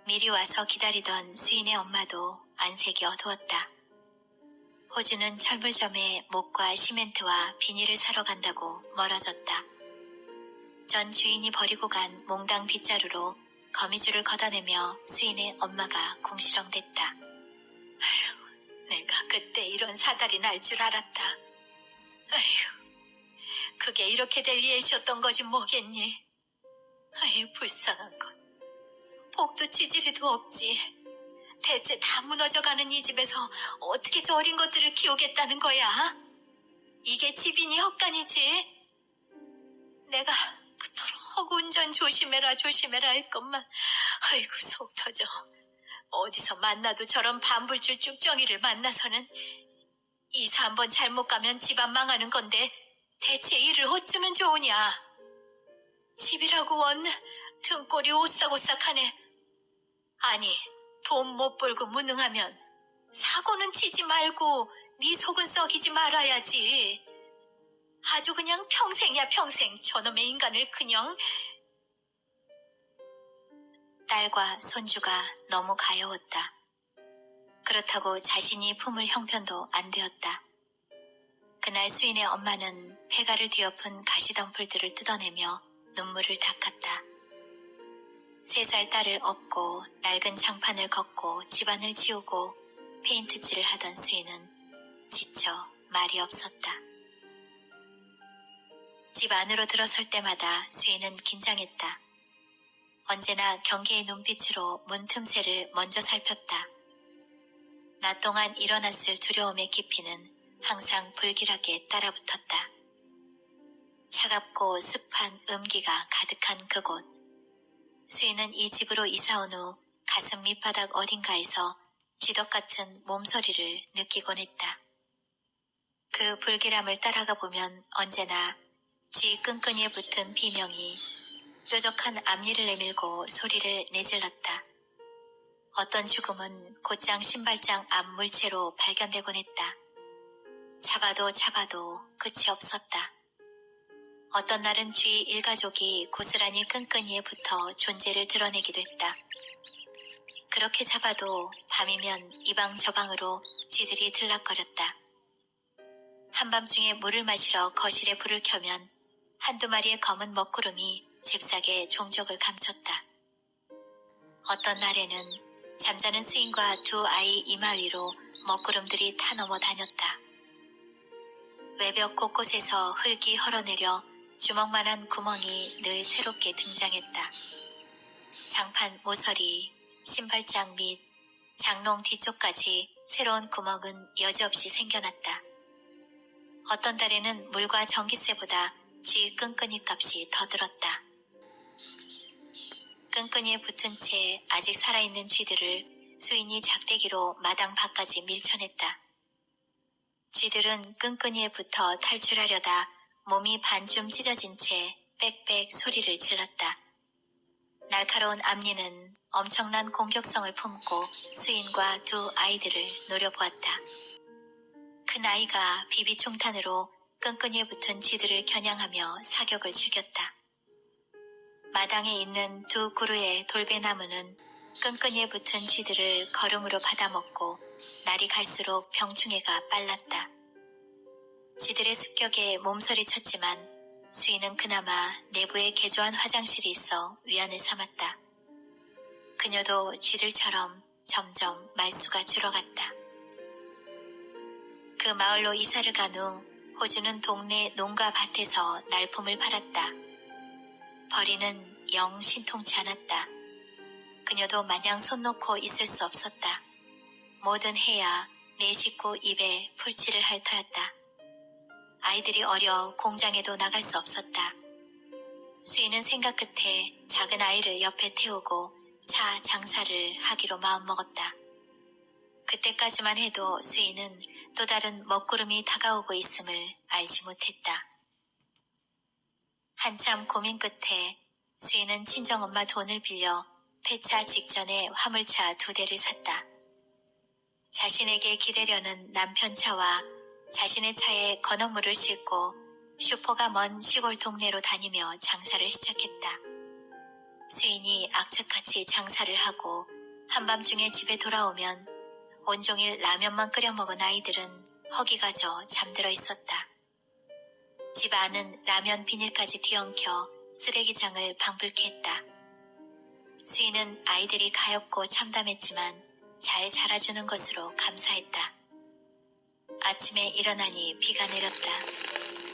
[SPEAKER 2] 미리 와서 기다리던 수인의 엄마도 안색이 어두웠다. 호주는 철물점에 목과 시멘트와 비닐을 사러 간다고 멀어졌다. 전 주인이 버리고 간 몽당 빗자루로 거미줄을 걷어내며 수인의 엄마가 궁시렁댔다. 아휴, 내가 그때 이런 사달이 날 줄 알았다. 아휴, 그게 이렇게 될 예시였던 거지 뭐겠니? 아휴, 불쌍한 것. 복도 지지리도 없지. 대체 다 무너져가는 이 집에서 어떻게 저 어린 것들을 키우겠다는 거야? 이게 집이니 헛간이지? 내가 그토록 운전 조심해라 할 것만. 아이고 속 터져. 어디서 만나도 저런 반불줄 쭉정이를 만나서는 이사 한번 잘못 가면 집안 망하는 건데 대체 일을 어쩌면 좋으냐? 집이라고 원 등골이 오싹오싹하네. 아니, 돈 못 벌고 무능하면 사고는 치지 말고 네 속은 썩이지 말아야지. 아주 그냥 평생이야 평생 저놈의 인간을 그냥. 딸과 손주가 너무 가여웠다. 그렇다고 자신이 품을 형편도 안 되었다. 그날 수인의 엄마는 폐가를 뒤엎은 가시덤불들을 뜯어내며 눈물을 닦았다. 3살 딸을 업고 낡은 장판을 걷고 집안을 치우고 페인트칠을 하던 수인은 지쳐 말이 없었다. 집 안으로 들어설 때마다 수인은 긴장했다. 언제나 경계의 눈빛으로 문 틈새를 먼저 살폈다. 낮 동안 일어났을 두려움의 깊이는 항상 불길하게 따라붙었다. 차갑고 습한 음기가 가득한 그곳. 수인은 이 집으로 이사온 후 가슴 밑바닥 어딘가에서 쥐덕 같은 몸소리를 느끼곤 했다. 그 불길함을 따라가 보면 언제나 쥐 끈끈이에 붙은 비명이 뾰족한 앞니를 내밀고 소리를 내질렀다. 어떤 죽음은 곧장 신발장 앞 물체로 발견되곤 했다. 잡아도 잡아도 끝이 없었다. 어떤 날은 쥐 일가족이 고스란히 끈끈이에 붙어 존재를 드러내기도 했다. 그렇게 잡아도 밤이면 이방 저방으로 쥐들이 들락거렸다. 한밤중에 물을 마시러 거실에 불을 켜면 한두 마리의 검은 먹구름이 잽싸게 종족을 감췄다. 어떤 날에는 잠자는 수인과 2 아이 이마 위로 먹구름들이 타 넘어 다녔다. 외벽 곳곳에서 흙이 헐어내려 주먹만한 구멍이 늘 새롭게 등장했다. 장판 모서리, 신발장 및 장롱 뒤쪽까지 새로운 구멍은 여지없이 생겨났다. 어떤 달에는 물과 전기세보다 쥐 끈끈이 값이 더 들었다. 끈끈이에 붙은 채 아직 살아있는 쥐들을 수인이 작대기로 마당 밖까지 밀쳐냈다. 쥐들은 끈끈이에 붙어 탈출하려다 몸이 반쯤 찢어진 채 빽빽 소리를 질렀다. 날카로운 앞니는 엄청난 공격성을 품고 수인과 2 아이들을 노려보았다. 큰 아이가 비비총탄으로 끈끈이에 붙은 쥐들을 겨냥하며 사격을 즐겼다. 마당에 있는 2 그루의 돌배나무는 끈끈이에 붙은 쥐들을 걸음으로 받아먹고 날이 갈수록 병충해가 빨랐다. 쥐들의 습격에 몸서리쳤지만 수인은 그나마 내부에 개조한 화장실이 있어 위안을 삼았다. 그녀도 쥐들처럼 점점 말수가 줄어갔다. 그 마을로 이사를 간 후 호주는 동네 농가 밭에서 날품을 팔았다. 벌이는 영 신통치 않았다. 그녀도 마냥 손 놓고 있을 수 없었다. 뭐든 해야 내 식구 입에 풀칠을 할 터였다. 아이들이 어려 공장에도 나갈 수 없었다. 수인은 생각 끝에 작은 아이를 옆에 태우고 차 장사를 하기로 마음먹었다. 그때까지만 해도 수인은 또 다른 먹구름이 다가오고 있음을 알지 못했다. 한참 고민 끝에 수인은 친정엄마 돈을 빌려 폐차 직전에 화물차 2대를 샀다. 자신에게 기대려는 남편 차와 자신의 차에 건어물을 싣고 슈퍼가 먼 시골 동네로 다니며 장사를 시작했다. 수인이 악착같이 장사를 하고 한밤중에 집에 돌아오면 온종일 라면만 끓여 먹은 아이들은 허기가 져 잠들어 있었다. 집 안은 라면 비닐까지 뒤엉켜 쓰레기장을 방불케 했다. 수인은 아이들이 가엾고 참담했지만 잘 자라주는 것으로 감사했다. 아침에 일어나니 비가 내렸다.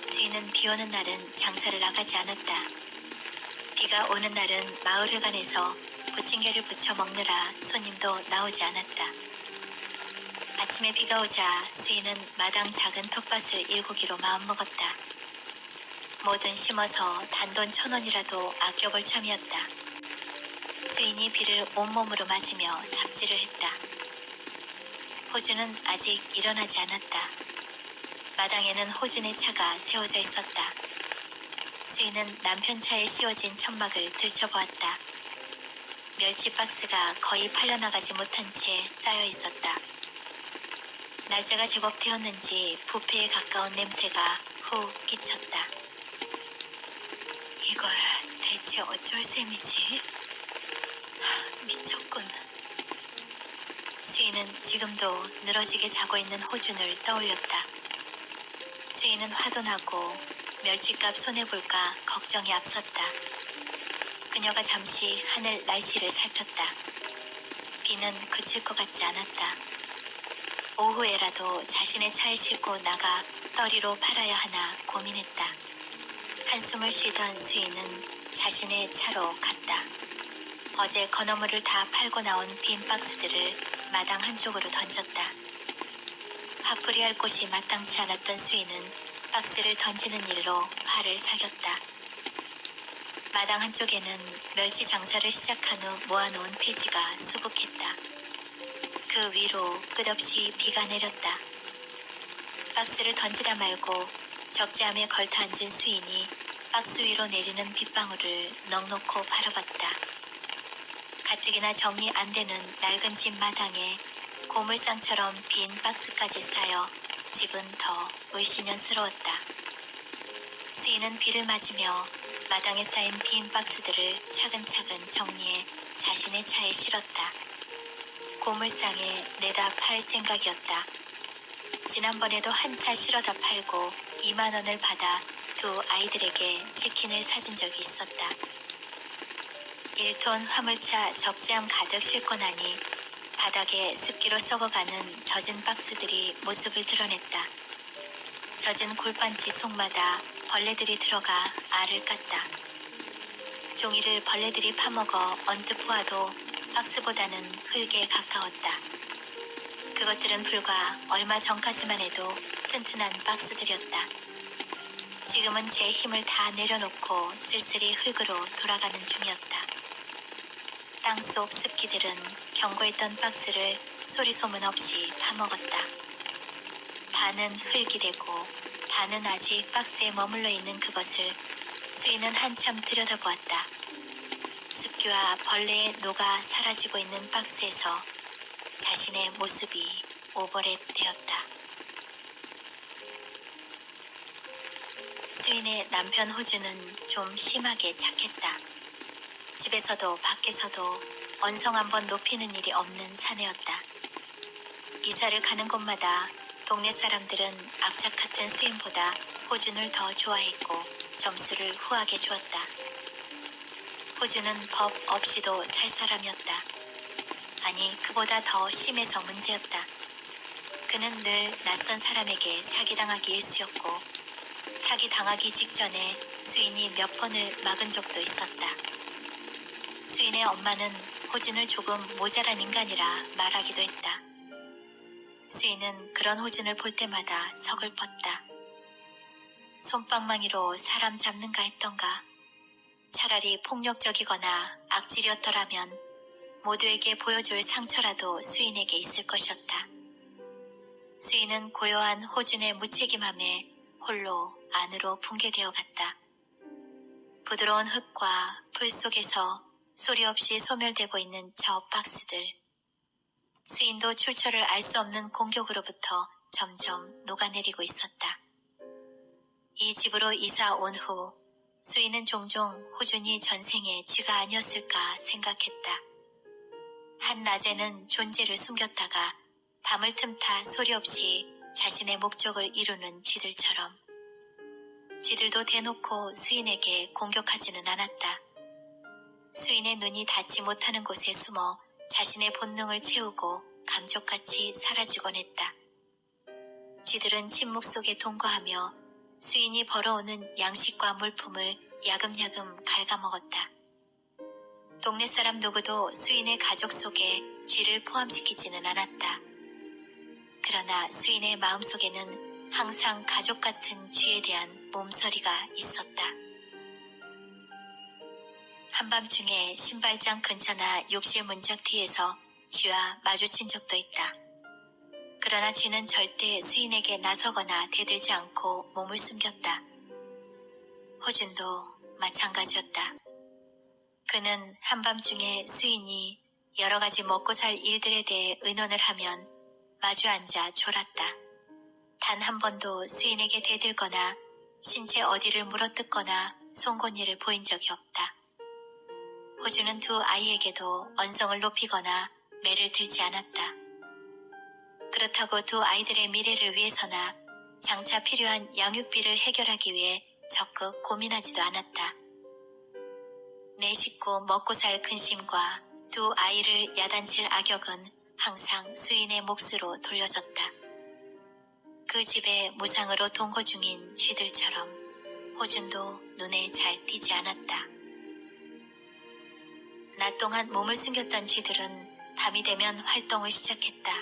[SPEAKER 2] 수인은 비 오는 날은 장사를 나가지 않았다. 비가 오는 날은 마을회관에서 부침개를 부쳐 먹느라 손님도 나오지 않았다. 아침에 비가 오자 수인은 마당 작은 텃밭을 일구기로 마음먹었다. 뭐든 심어서 단돈 1,000원이라도 아껴볼 참이었다. 수인이 비를 온몸으로 맞으며 삽질을 했다. 호주는 아직 일어나지 않았다. 마당에는 호준의 차가 세워져 있었다. 수인은 남편 차에 씌워진 천막을 들춰보았다. 멸치 박스가 거의 팔려나가지 못한 채 쌓여 있었다. 날짜가 제법 되었는지 부패에 가까운 냄새가 훅 끼쳤다. 이걸 대체 어쩔 셈이지? 미쳤군. 수인은 지금도 늘어지게 자고 있는 호준을 떠올렸다. 수인은 화도 나고 멸치값 손해볼까 걱정이 앞섰다. 그녀가 잠시 하늘 날씨를 살폈다. 비는 그칠 것 같지 않았다. 오후에라도 자신의 차에 싣고 나가 떨이로 팔아야 하나 고민했다. 한숨을 쉬던 수인은 자신의 차로 갔다. 어제 건어물을 다 팔고 나온 빈 박스들을 마당 한쪽으로 던졌다. 화풀이할 곳이 마땅치 않았던 수인은 박스를 던지는 일로 화를 사겼다. 마당 한쪽에는 멸치 장사를 시작한 후 모아놓은 폐지가 수북했다. 그 위로 끝없이 비가 내렸다. 박스를 던지다 말고 적재함에 걸터 앉은 수인이 박스 위로 내리는 빗방울을 넉넉히 바라봤다. 가뜩이나 정리 안 되는 낡은 집 마당에 고물상처럼 빈 박스까지 쌓여 집은 더 을씨년스러웠다. 수인은 비를 맞으며 마당에 쌓인 빈 박스들을 차근차근 정리해 자신의 차에 실었다. 고물상에 내다 팔 생각이었다. 지난번에도 한 차 실어다 팔고 2만 원을 받아 두 아이들에게 치킨을 사준 적이 있었다. 1톤 화물차 적재함 가득 싣고 나니 바닥에 습기로 썩어가는 젖은 박스들이 모습을 드러냈다. 젖은 골판지 속마다 벌레들이 들어가 알을 깠다. 종이를 벌레들이 파먹어 언뜻 보아도 박스보다는 흙에 가까웠다. 그것들은 불과 얼마 전까지만 해도 튼튼한 박스들이었다. 지금은 제 힘을 다 내려놓고 쓸쓸히 흙으로 돌아가는 중이었다. 땅속 습기들은 견고했던 박스를 소리소문 없이 파먹었다. 반은 흙이 되고 반은 아직 박스에 머물러 있는 그것을 수인은 한참 들여다보았다. 습기와 벌레에 녹아 사라지고 있는 박스에서 자신의 모습이 오버랩되었다. 수인의 남편 호주는 좀 심하게 착했다. 집에서도 밖에서도 언성 한번 높이는 일이 없는 사내였다. 이사를 가는 곳마다 동네 사람들은 악착 같은 수인보다 호준을 더 좋아했고 점수를 후하게 주었다. 호준은 법 없이도 살 사람이었다. 아니, 그보다 더 심해서 문제였다. 그는 늘 낯선 사람에게 사기당하기 일쑤였고 사기당하기 직전에 수인이 몇 번을 막은 적도 있었다. 수인의 엄마는 호준을 조금 모자란 인간이라 말하기도 했다. 수인은 그런 호준을 볼 때마다 서글펐다. 솜방망이로 사람 잡는가 했던가. 차라리 폭력적이거나 악질이었더라면 모두에게 보여줄 상처라도 수인에게 있을 것이었다. 수인은 고요한 호준의 무책임함에 홀로 안으로 붕괴되어 갔다. 부드러운 흙과 풀 속에서 소리 없이 소멸되고 있는 저 박스들. 수인도 출처를 알 수 없는 공격으로부터 점점 녹아내리고 있었다. 이 집으로 이사 온 후 수인은 종종 호준이 전생에 쥐가 아니었을까 생각했다. 한낮에는 존재를 숨겼다가 밤을 틈타 소리 없이 자신의 목적을 이루는 쥐들처럼. 쥐들도 대놓고 수인에게 공격하지는 않았다. 수인의 눈이 닿지 못하는 곳에 숨어 자신의 본능을 채우고 감쪽같이 사라지곤 했다. 쥐들은 침묵 속에 동거하며 수인이 벌어오는 양식과 물품을 야금야금 갉아먹었다. 동네 사람 누구도 수인의 가족 속에 쥐를 포함시키지는 않았다. 그러나 수인의 마음속에는 항상 가족 같은 쥐에 대한 몸서리가 있었다. 한밤중에 신발장 근처나 욕실 문짝 뒤에서 쥐와 마주친 적도 있다. 그러나 쥐는 절대 수인에게 나서거나 대들지 않고 몸을 숨겼다. 호준도 마찬가지였다. 그는 한밤중에 수인이 여러 가지 먹고 살 일들에 대해 의논을 하면 마주 앉아 졸았다. 단 한 번도 수인에게 대들거나 신체 어디를 물어뜯거나 송곳니를 보인 적이 없다. 호주는 두 아이에게도 언성을 높이거나 매를 들지 않았다. 그렇다고 두 아이들의 미래를 위해서나 장차 필요한 양육비를 해결하기 위해 적극 고민하지도 않았다. 내 식구 먹고 살 근심과 두 아이를 야단칠 악역은 항상 수인의 몫으로 돌려졌다. 그 집에 무상으로 동거 중인 쥐들처럼 호준도 눈에 잘 띄지 않았다. 낮 동안 몸을 숨겼던 쥐들은 밤이 되면 활동을 시작했다.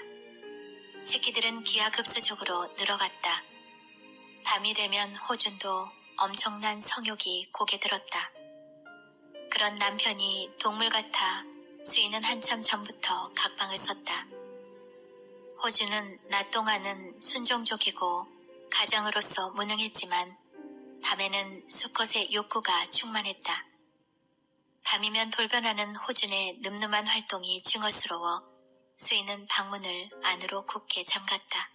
[SPEAKER 2] 새끼들은 기하급수적으로 늘어갔다. 밤이 되면 호준도 엄청난 성욕이 고개 들었다. 그런 남편이 동물 같아 수인은 한참 전부터 각방을 썼다. 호주는 낮 동안은 순종족이고 가장으로서 무능했지만 밤에는 수컷의 욕구가 충만했다. 밤이면 돌변하는 호준의 늠름한 활동이 증오스러워 수인은 방문을 안으로 굳게 잠갔다.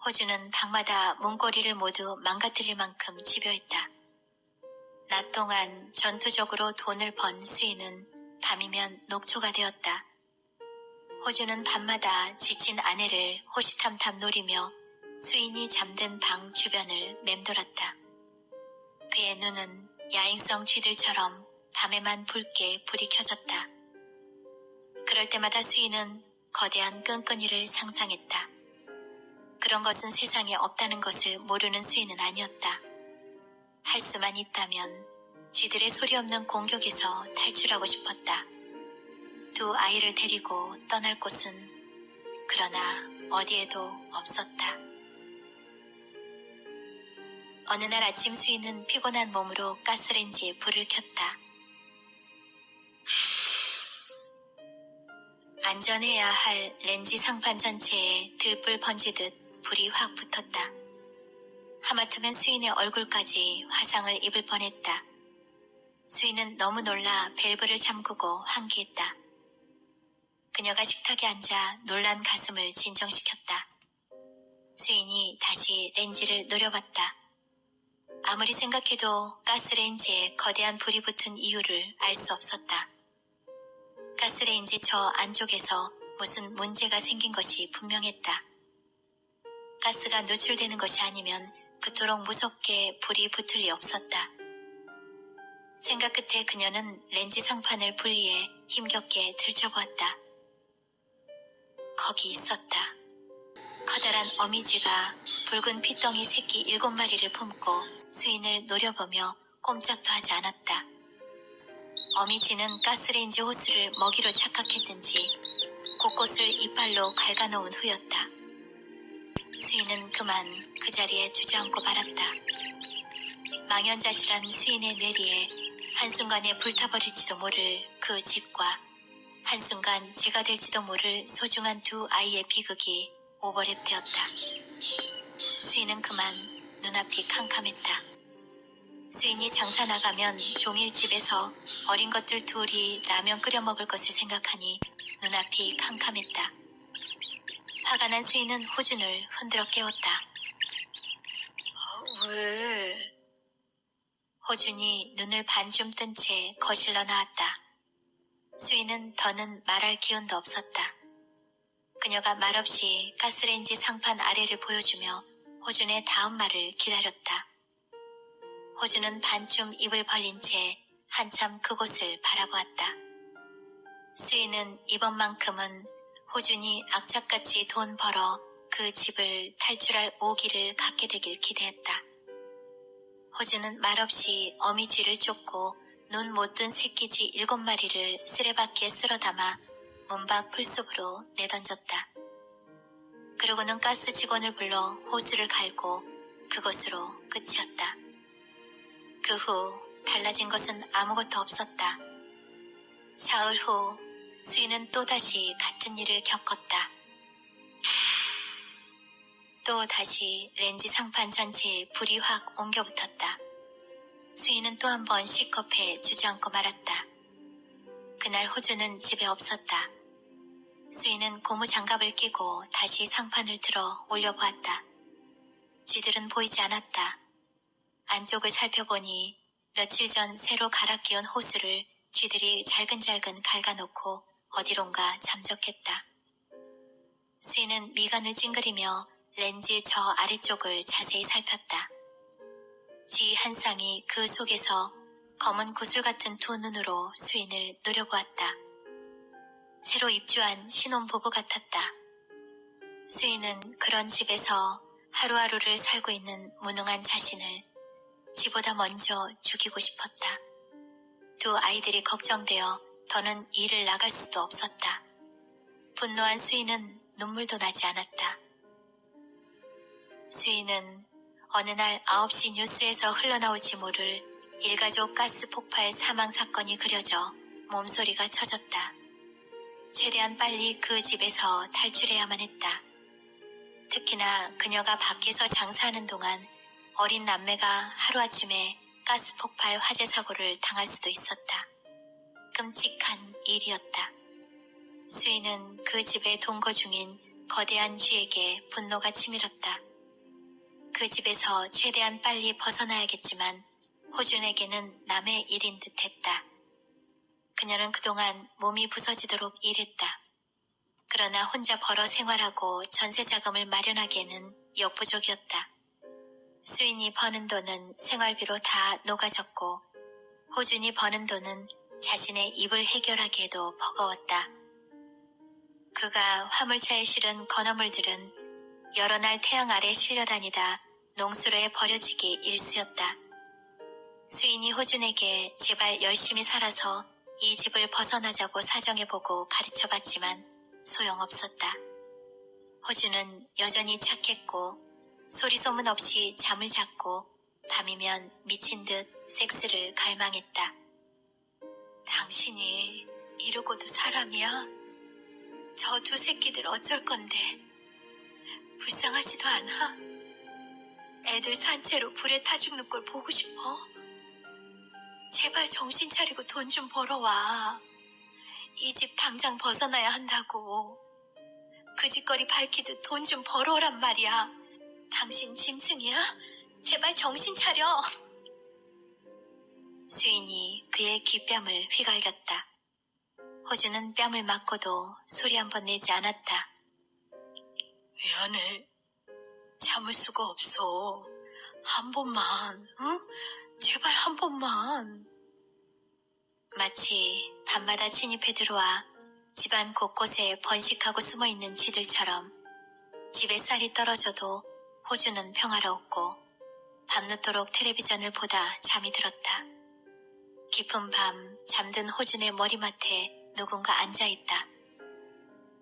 [SPEAKER 2] 호준은 방마다 문고리를 모두 망가뜨릴 만큼 집요했다. 낮 동안 전투적으로 돈을 번 수인은 밤이면 녹초가 되었다. 호주는 밤마다 지친 아내를 호시탐탐 노리며 수인이 잠든 방 주변을 맴돌았다. 그의 눈은 야행성 쥐들처럼 밤에만 붉게 불이 켜졌다. 그럴 때마다 수인은 거대한 끈끈이를 상상했다. 그런 것은 세상에 없다는 것을 모르는 수인은 아니었다. 할 수만 있다면 쥐들의 소리 없는 공격에서 탈출하고 싶었다. 두 아이를 데리고 떠날 곳은 그러나 어디에도 없었다. 어느 날 아침 수인은 피곤한 몸으로 가스레인지에 불을 켰다. 안전해야 할 렌지 상판 전체에 들불 번지듯 불이 확 붙었다. 하마터면 수인의 얼굴까지 화상을 입을 뻔했다. 수인은 너무 놀라 밸브를 잠그고 환기했다. 그녀가 식탁에 앉아 놀란 가슴을 진정시켰다. 수인이 다시 렌지를 노려봤다. 아무리 생각해도 가스레인지에 거대한 불이 붙은 이유를 알 수 없었다. 가스레인지 저 안쪽에서 무슨 문제가 생긴 것이 분명했다. 가스가 누출되는 것이 아니면 그토록 무섭게 불이 붙을 리 없었다. 생각 끝에 그녀는 렌지 상판을 분리해 힘겹게 들춰보았다. 거기 있었다. 커다란 어미쥐가 붉은 피덩이 새끼 7마리를 품고 수인을 노려보며 꼼짝도 하지 않았다. 어미쥐는 가스레인지 호스를 먹이로 착각했든지 곳곳을 이빨로 갉아놓은 후였다. 수인은 그만 그 자리에 주저앉고 말았다. 망연자실한 수인의 뇌리에 한순간에 불타버릴지도 모를 그 집과 한순간 제가 될지도 모를 소중한 두 아이의 비극이 오버랩되었다. 수인은 그만 눈앞이 캄캄했다. 수인이 장사 나가면 종일 집에서 어린 것들 둘이 라면 끓여 먹을 것을 생각하니 눈앞이 캄캄했다. 화가 난 수인은 호준을 흔들어 깨웠다. 왜? 호준이 눈을 반쯤 뜬 채 거실로 나왔다. 수인은 더는 말할 기운도 없었다. 그녀가 말없이 가스레인지 상판 아래를 보여주며 호준의 다음 말을 기다렸다. 호준은 반쯤 입을 벌린 채 한참 그곳을 바라보았다. 수인은 이번만큼은 호준이 악착같이 돈 벌어 그 집을 탈출할 오기를 갖게 되길 기대했다. 호준은 말없이 어미쥐를 쫓고 눈 못 뜬 새끼쥐 7마리를 쓰레받기에 쓸어담아 문밖 풀숲으로 내던졌다. 그러고는 가스 직원을 불러 호스를 갈고 그것으로 끝이었다. 그 후 달라진 것은 아무것도 없었다. 사흘 후 수인은 또다시 같은 일을 겪었다. 또 다시 렌지 상판 전체에 불이 확 옮겨붙었다. 수인은 또 한 번 시겁해 주저앉고 말았다. 그날 호주는 집에 없었다. 수인은 고무 장갑을 끼고 다시 상판을 들어 올려보았다. 쥐들은 보이지 않았다. 안쪽을 살펴보니 며칠 전 새로 갈아 끼운 호수를 쥐들이 잘근잘근 갉아놓고 어디론가 잠적했다. 수인은 미간을 찡그리며 렌즈 저 아래쪽을 자세히 살폈다. 쥐 한 쌍이 그 속에서 검은 구슬 같은 두 눈으로 수인을 노려보았다. 새로 입주한 신혼부부 같았다. 수인은 그런 집에서 하루하루를 살고 있는 무능한 자신을 지보다 먼저 죽이고 싶었다. 두 아이들이 걱정되어 더는 일을 나갈 수도 없었다. 분노한 수인은 눈물도 나지 않았다. 수인은 어느 날 9시 뉴스에서 흘러나올지 모를 일가족 가스 폭발 사망 사건이 그려져 몸소리가 쳐졌다. 최대한 빨리 그 집에서 탈출해야만 했다. 특히나 그녀가 밖에서 장사하는 동안 어린 남매가 하루아침에 가스 폭발 화재 사고를 당할 수도 있었다. 끔찍한 일이었다. 수인은 그 집에 동거 중인 거대한 쥐에게 분노가 치밀었다. 그 집에서 최대한 빨리 벗어나야겠지만 호준에게는 남의 일인 듯 했다. 그녀는 그동안 몸이 부서지도록 일했다. 그러나 혼자 벌어 생활하고 전세자금을 마련하기에는 역부족이었다. 수인이 버는 돈은 생활비로 다 녹아졌고 호준이 버는 돈은 자신의 입을 해결하기에도 버거웠다. 그가 화물차에 실은 건어물들은 여러 날 태양 아래 실려다니다 농수로에 버려지기 일쑤였다. 수인이 호준에게 제발 열심히 살아서 이 집을 벗어나자고 사정해보고 가르쳐봤지만 소용없었다. 호준은 여전히 착했고 소리소문 없이 잠을 잤고 밤이면 미친 듯 섹스를 갈망했다. 당신이 이러고도 사람이야? 저 두 새끼들 어쩔 건데 불쌍하지도 않아? 애들 산채로 불에 타 죽는 걸 보고 싶어? 제발 정신 차리고 돈 좀 벌어와. 이 집 당장 벗어나야 한다고. 그 짓거리 밝히듯 돈 좀 벌어오란 말이야. 당신 짐승이야? 제발 정신 차려. 수인이 그의 귓뺨을 휘갈겼다. 호주는 뺨을 맞고도 소리 한 번 내지 않았다. 미안해. 참을 수가 없어. 한 번만, 응? 제발 한 번만. 마치 밤마다 진입해 들어와 집안 곳곳에 번식하고 숨어있는 쥐들처럼 집에 쌀이 떨어져도 호주는 평화로웠고 밤늦도록 텔레비전을 보다 잠이 들었다. 깊은 밤 잠든 호준의 머리맡에 누군가 앉아있다.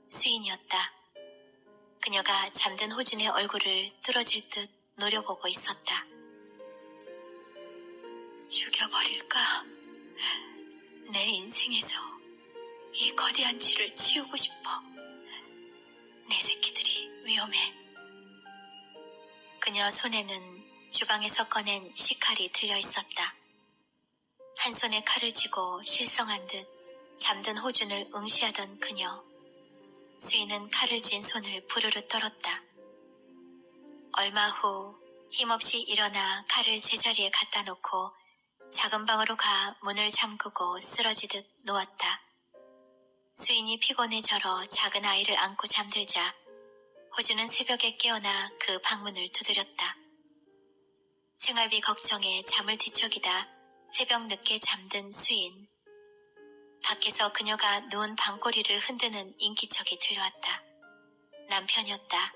[SPEAKER 2] 수인이었다. 그녀가 잠든 호준의 얼굴을 뚫어질 듯 노려보고 있었다. 죽여버릴까? 내 인생에서 이 거대한 쥐를 치우고 싶어. 내 새끼들이 위험해. 그녀 손에는 주방에서 꺼낸 식칼이 들려 있었다. 한 손에 칼을 쥐고 실성한 듯 잠든 호준을 응시하던 그녀. 수인은 칼을 쥔 손을 부르르 떨었다. 얼마 후 힘없이 일어나 칼을 제자리에 갖다 놓고 작은 방으로 가 문을 잠그고 쓰러지듯 누웠다. 수인이 피곤해 절어 작은 아이를 안고 잠들자 호주는 새벽에 깨어나 그 방문을 두드렸다. 생활비 걱정에 잠을 뒤척이다 새벽 늦게 잠든 수인. 밖에서 그녀가 누운 방꼬리를 흔드는 인기척이 들려왔다. 남편이었다.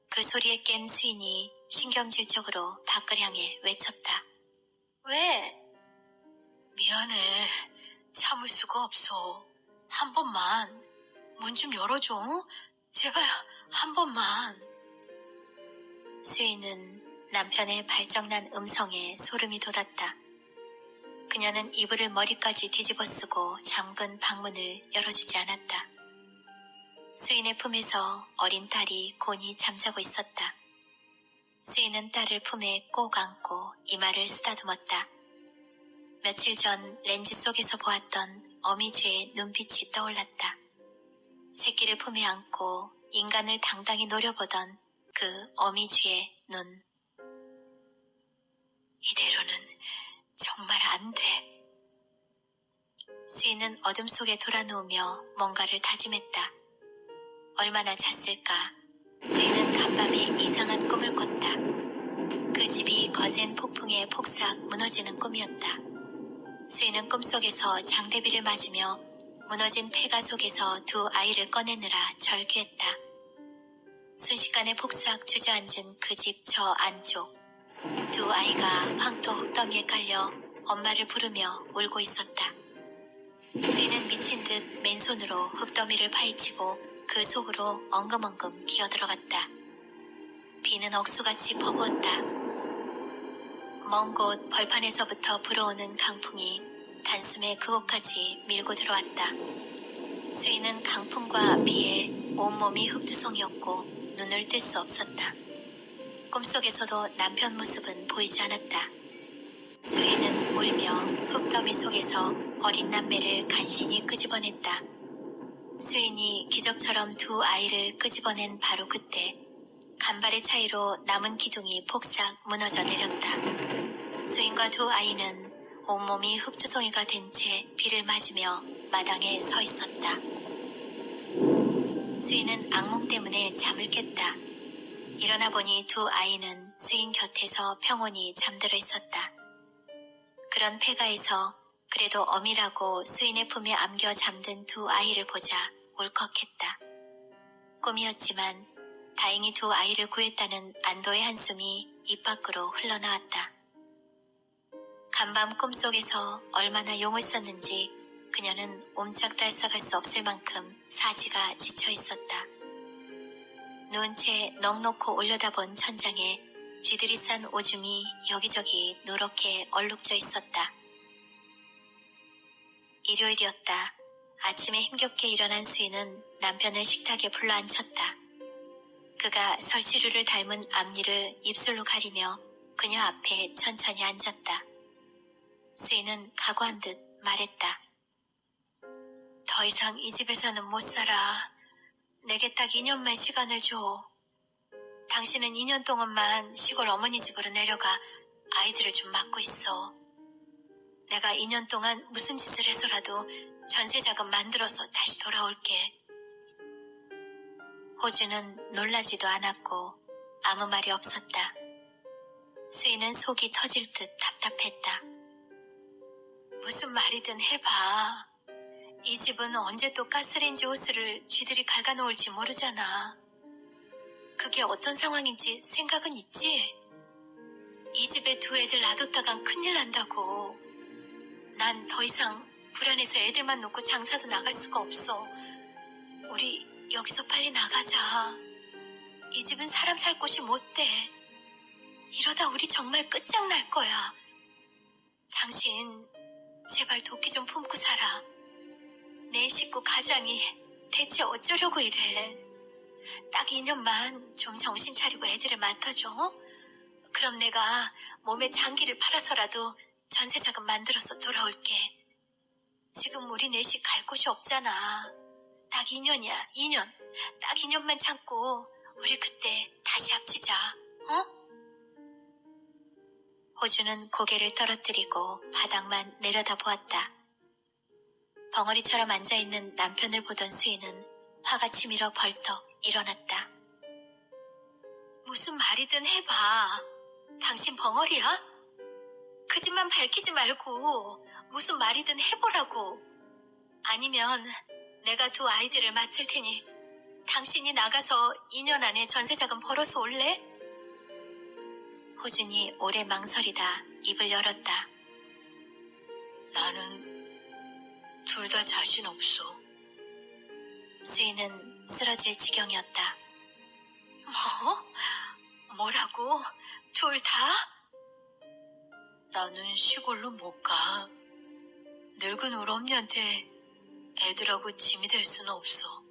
[SPEAKER 2] 그 소리에 깬 수인이 신경질적으로 밖을 향해 외쳤다. 왜? 미안해. 참을 수가 없어. 한 번만. 문 좀 열어줘. 제발 한 번만. 수인은 남편의 발정난 음성에 소름이 돋았다. 그녀는 이불을 머리까지 뒤집어 쓰고 잠근 방문을 열어주지 않았다. 수인의 품에서 어린 딸이 곤히 잠자고 있었다. 수인은 딸을 품에 꼭 안고 이마를 쓰다듬었다. 며칠 전 렌즈 속에서 보았던 어미쥐의 눈빛이 떠올랐다. 새끼를 품에 안고 인간을 당당히 노려보던 그 어미쥐의 눈. 이대로는 정말 안 돼. 수인은 어둠 속에 돌아누우며 뭔가를 다짐했다. 얼마나 잤을까? 수인은 간밤에 이상한 꿈을 꿨다. 그 집이 거센 폭풍에 폭삭 무너지는 꿈이었다. 수인은 꿈속에서 장대비를 맞으며 무너진 폐가 속에서 두 아이를 꺼내느라 절규했다. 순식간에 폭삭 주저앉은 그 집 저 안쪽. 두 아이가 황토 흙더미에 깔려 엄마를 부르며 울고 있었다. 수인은 미친 듯 맨손으로 흙더미를 파헤치고 그 속으로 엉금엉금 기어들어갔다. 비는 억수같이 퍼부었다. 먼 곳 벌판에서부터 불어오는 강풍이 단숨에 그곳까지 밀고 들어왔다. 수인은 강풍과 비에 온몸이 흙투성이었고 눈을 뜰 수 없었다. 꿈속에서도 남편 모습은 보이지 않았다. 수인은 울며 흙더미 속에서 어린 남매를 간신히 끄집어냈다. 수인이 기적처럼 두 아이를 끄집어낸 바로 그때 간발의 차이로 남은 기둥이 폭삭 무너져 내렸다. 수인과 두 아이는 온몸이 흙투성이가 된 채 비를 맞으며 마당에 서 있었다. 수인은 악몽 때문에 잠을 깼다. 일어나 보니 두 아이는 수인 곁에서 평온히 잠들어 있었다. 그런 폐가에서 그래도 어미라고 수인의 품에 안겨 잠든 두 아이를 보자 울컥했다. 꿈이었지만 다행히 두 아이를 구했다는 안도의 한숨이 입 밖으로 흘러나왔다. 간밤 꿈속에서 얼마나 용을 썼는지 그녀는 옴짝달싹할 수 없을 만큼 사지가 지쳐 있었다. 누운 채 넋놓고 올려다본 천장에 쥐들이 싼 오줌이 여기저기 노랗게 얼룩져 있었다. 일요일이었다. 아침에 힘겹게 일어난 수인은 남편을 식탁에 불러앉혔다. 그가 설치류를 닮은 앞니를 입술로 가리며 그녀 앞에 천천히 앉았다. 수인은 각오한 듯 말했다. 더 이상 이 집에서는 못 살아. 내게 딱 2년만 시간을 줘. 당신은 2년 동안만 시골 어머니 집으로 내려가 아이들을 좀 맡고 있어. 내가 2년 동안 무슨 짓을 해서라도 전세자금 만들어서 다시 돌아올게. 호주는 놀라지도 않았고 아무 말이 없었다. 수인은 속이 터질 듯 답답했다. 무슨 말이든 해봐. 이 집은 언제 또 가스레인지 호스를 쥐들이 갉아놓을지 모르잖아. 그게 어떤 상황인지 생각은 있지? 이 집에 두 애들 놔뒀다간 큰일 난다고. 난 더 이상 불안해서 애들만 놓고 장사도 나갈 수가 없어. 우리 여기서 빨리 나가자. 이 집은 사람 살 곳이 못 돼. 이러다 우리 정말 끝장날 거야. 당신 제발 도끼 좀 품고 살아. 내 식구 가장이 대체 어쩌려고 이래. 딱 2년만 좀 정신 차리고 애들을 맡아줘. 그럼 내가 몸에 장기를 팔아서라도 전세자금 만들어서 돌아올게. 지금 우리 넷이 갈 곳이 없잖아. 딱 2년이야, 2년. 딱 2년만 참고 우리 그때 다시 합치자, 어? 호주는 고개를 떨어뜨리고 바닥만 내려다보았다. 벙어리처럼 앉아있는 남편을 보던 수인은 화가 치밀어 벌떡 일어났다. 무슨 말이든 해봐. 당신 벙어리야? 그 집만 밝히지 말고 무슨 말이든 해보라고. 아니면 내가 두 아이들을 맡을 테니 당신이 나가서 2년 안에 전세자금 벌어서 올래? 호준이 오래 망설이다 입을 열었다. 나는 둘 다 자신 없어. 수인은 쓰러질 지경이었다. 뭐? 뭐라고? 둘 다? 나는 시골로 못 가. 늙은 우리 엄니한테 애들하고 짐이 될 수는 없어.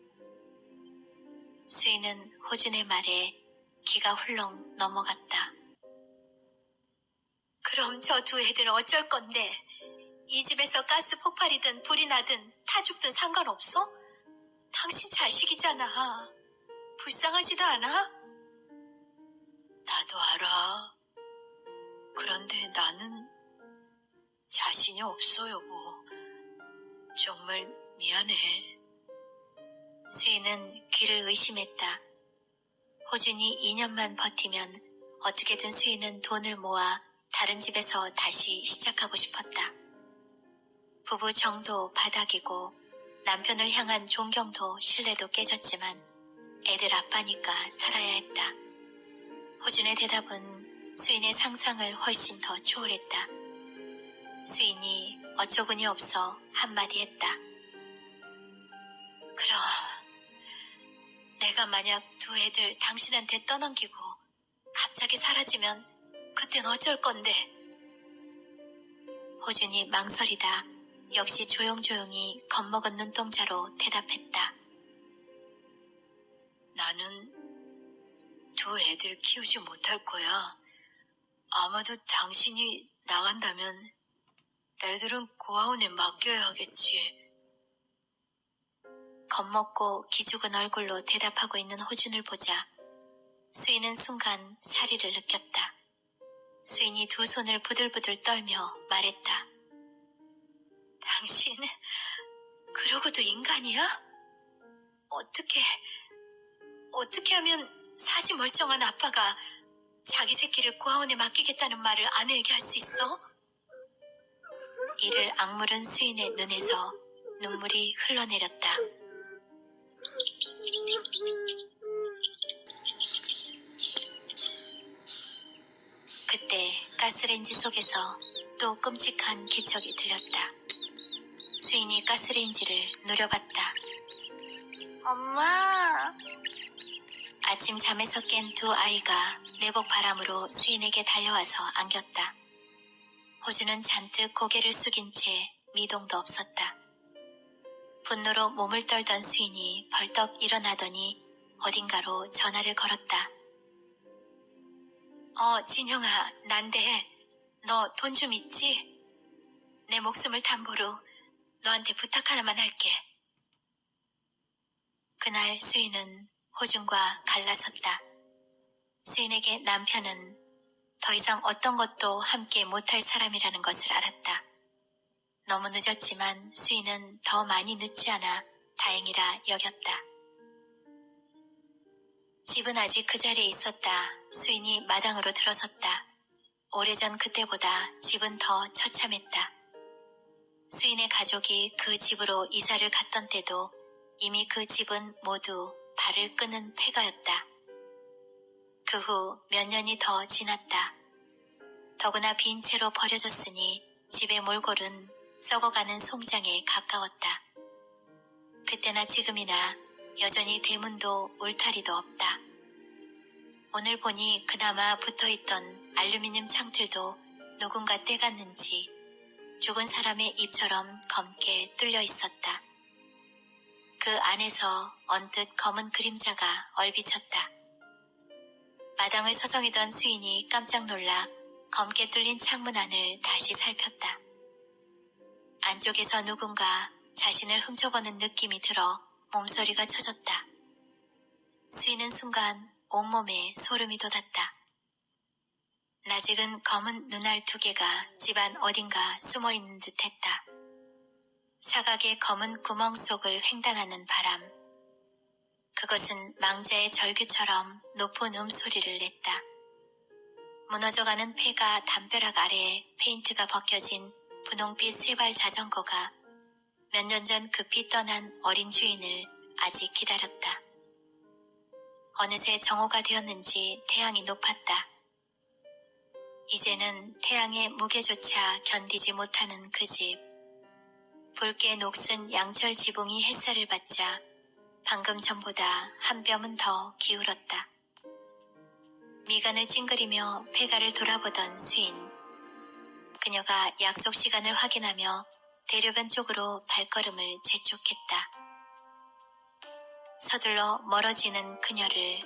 [SPEAKER 2] 수인은 호준의 말에 기가 훌렁 넘어갔다. 그럼 저 두 애들 어쩔 건데? 이 집에서 가스 폭발이든 불이 나든 타 죽든 상관없어? 당신 자식이잖아. 불쌍하지도 않아? 나도 알아. 그런데 나는 자신이 없어, 여보. 정말 미안해. 수인은 귀를 의심했다. 호준이 2년만 버티면 어떻게든 수인은 돈을 모아 다른 집에서 다시 시작하고 싶었다. 부부 정도 바닥이고 남편을 향한 존경도 신뢰도 깨졌지만 애들 아빠니까 살아야 했다. 호준의 대답은 수인의 상상을 훨씬 더 초월했다. 수인이 어처구니 없어 한마디 했다. 그럼 내가 만약 두 애들 당신한테 떠넘기고 갑자기 사라지면 그땐 어쩔 건데? 호준이 망설이다 역시 조용조용히 겁먹은 눈동자로 대답했다. 나는 두 애들 키우지 못할 거야. 아마도 당신이 나간다면 애들은 고아원에 맡겨야 하겠지. 겁먹고 기죽은 얼굴로 대답하고 있는 호준을 보자 수인은 순간 사리를 느꼈다. 수인이 두 손을 부들부들 떨며 말했다. 당신, 그러고도 인간이야? 어떻게 하면 사지 멀쩡한 아빠가 자기 새끼를 고아원에 맡기겠다는 말을 아내에게 할 수 있어? 이를 악물은 수인의 눈에서 눈물이 흘러내렸다. 그때 가스레인지 속에서 또 끔찍한 기척이 들렸다. 수인이 가스레인지를 노려봤다. 엄마! 아침 잠에서 깬 두 아이가 내복 바람으로 수인에게 달려와서 안겼다. 호주는 잔뜩 고개를 숙인 채 미동도 없었다. 분노로 몸을 떨던 수인이 벌떡 일어나더니 어딘가로 전화를 걸었다. 진영아, 난데 너 돈 좀 있지? 내 목숨을 담보로 너한테 부탁 하나만 할게. 그날 수인은 호준과 갈라섰다. 수인에게 남편은 더 이상 어떤 것도 함께 못할 사람이라는 것을 알았다. 너무 늦었지만 수인은 더 많이 늦지 않아 다행이라 여겼다. 집은 아직 그 자리에 있었다. 수인이 마당으로 들어섰다. 오래전 그때보다 집은 더 처참했다. 수인의 가족이 그 집으로 이사를 갔던 때도 이미 그 집은 모두 발을 끄는 폐가였다. 그 후 몇 년이 더 지났다. 더구나 빈 채로 버려졌으니 집의 몰골은 썩어가는 송장에 가까웠다. 그때나 지금이나 여전히 대문도 울타리도 없다. 오늘 보니 그나마 붙어있던 알루미늄 창틀도 누군가 떼갔는지 죽은 사람의 입처럼 검게 뚫려 있었다. 그 안에서 언뜻 검은 그림자가 얼비쳤다. 마당을 서성이던 수인이 깜짝 놀라 검게 뚫린 창문 안을 다시 살폈다. 안쪽에서 누군가 자신을 훔쳐보는 느낌이 들어 몸서리가 쳐졌다. 수인은 순간 온몸에 소름이 돋았다. 낯익은 검은 눈알 2개가 집안 어딘가 숨어있는 듯했다. 사각의 검은 구멍 속을 횡단하는 바람. 그것은 망자의 절규처럼 높은 음소리를 냈다. 무너져가는 폐가 담벼락 아래에 페인트가 벗겨진 분홍빛 세발 자전거가 몇 년 전 급히 떠난 어린 주인을 아직 기다렸다. 어느새 정오가 되었는지 태양이 높았다. 이제는 태양의 무게조차 견디지 못하는 그 집. 붉게 녹슨 양철 지붕이 햇살을 받자 방금 전보다 한 뼘은 더 기울었다. 미간을 찡그리며 폐가를 돌아보던 수인. 그녀가 약속 시간을 확인하며 대로변 쪽으로 발걸음을 재촉했다. 서둘러 멀어지는 그녀를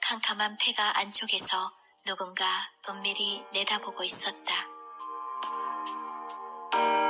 [SPEAKER 2] 캄캄한 폐가 안쪽에서 누군가 은밀히 내다보고 있었다. 아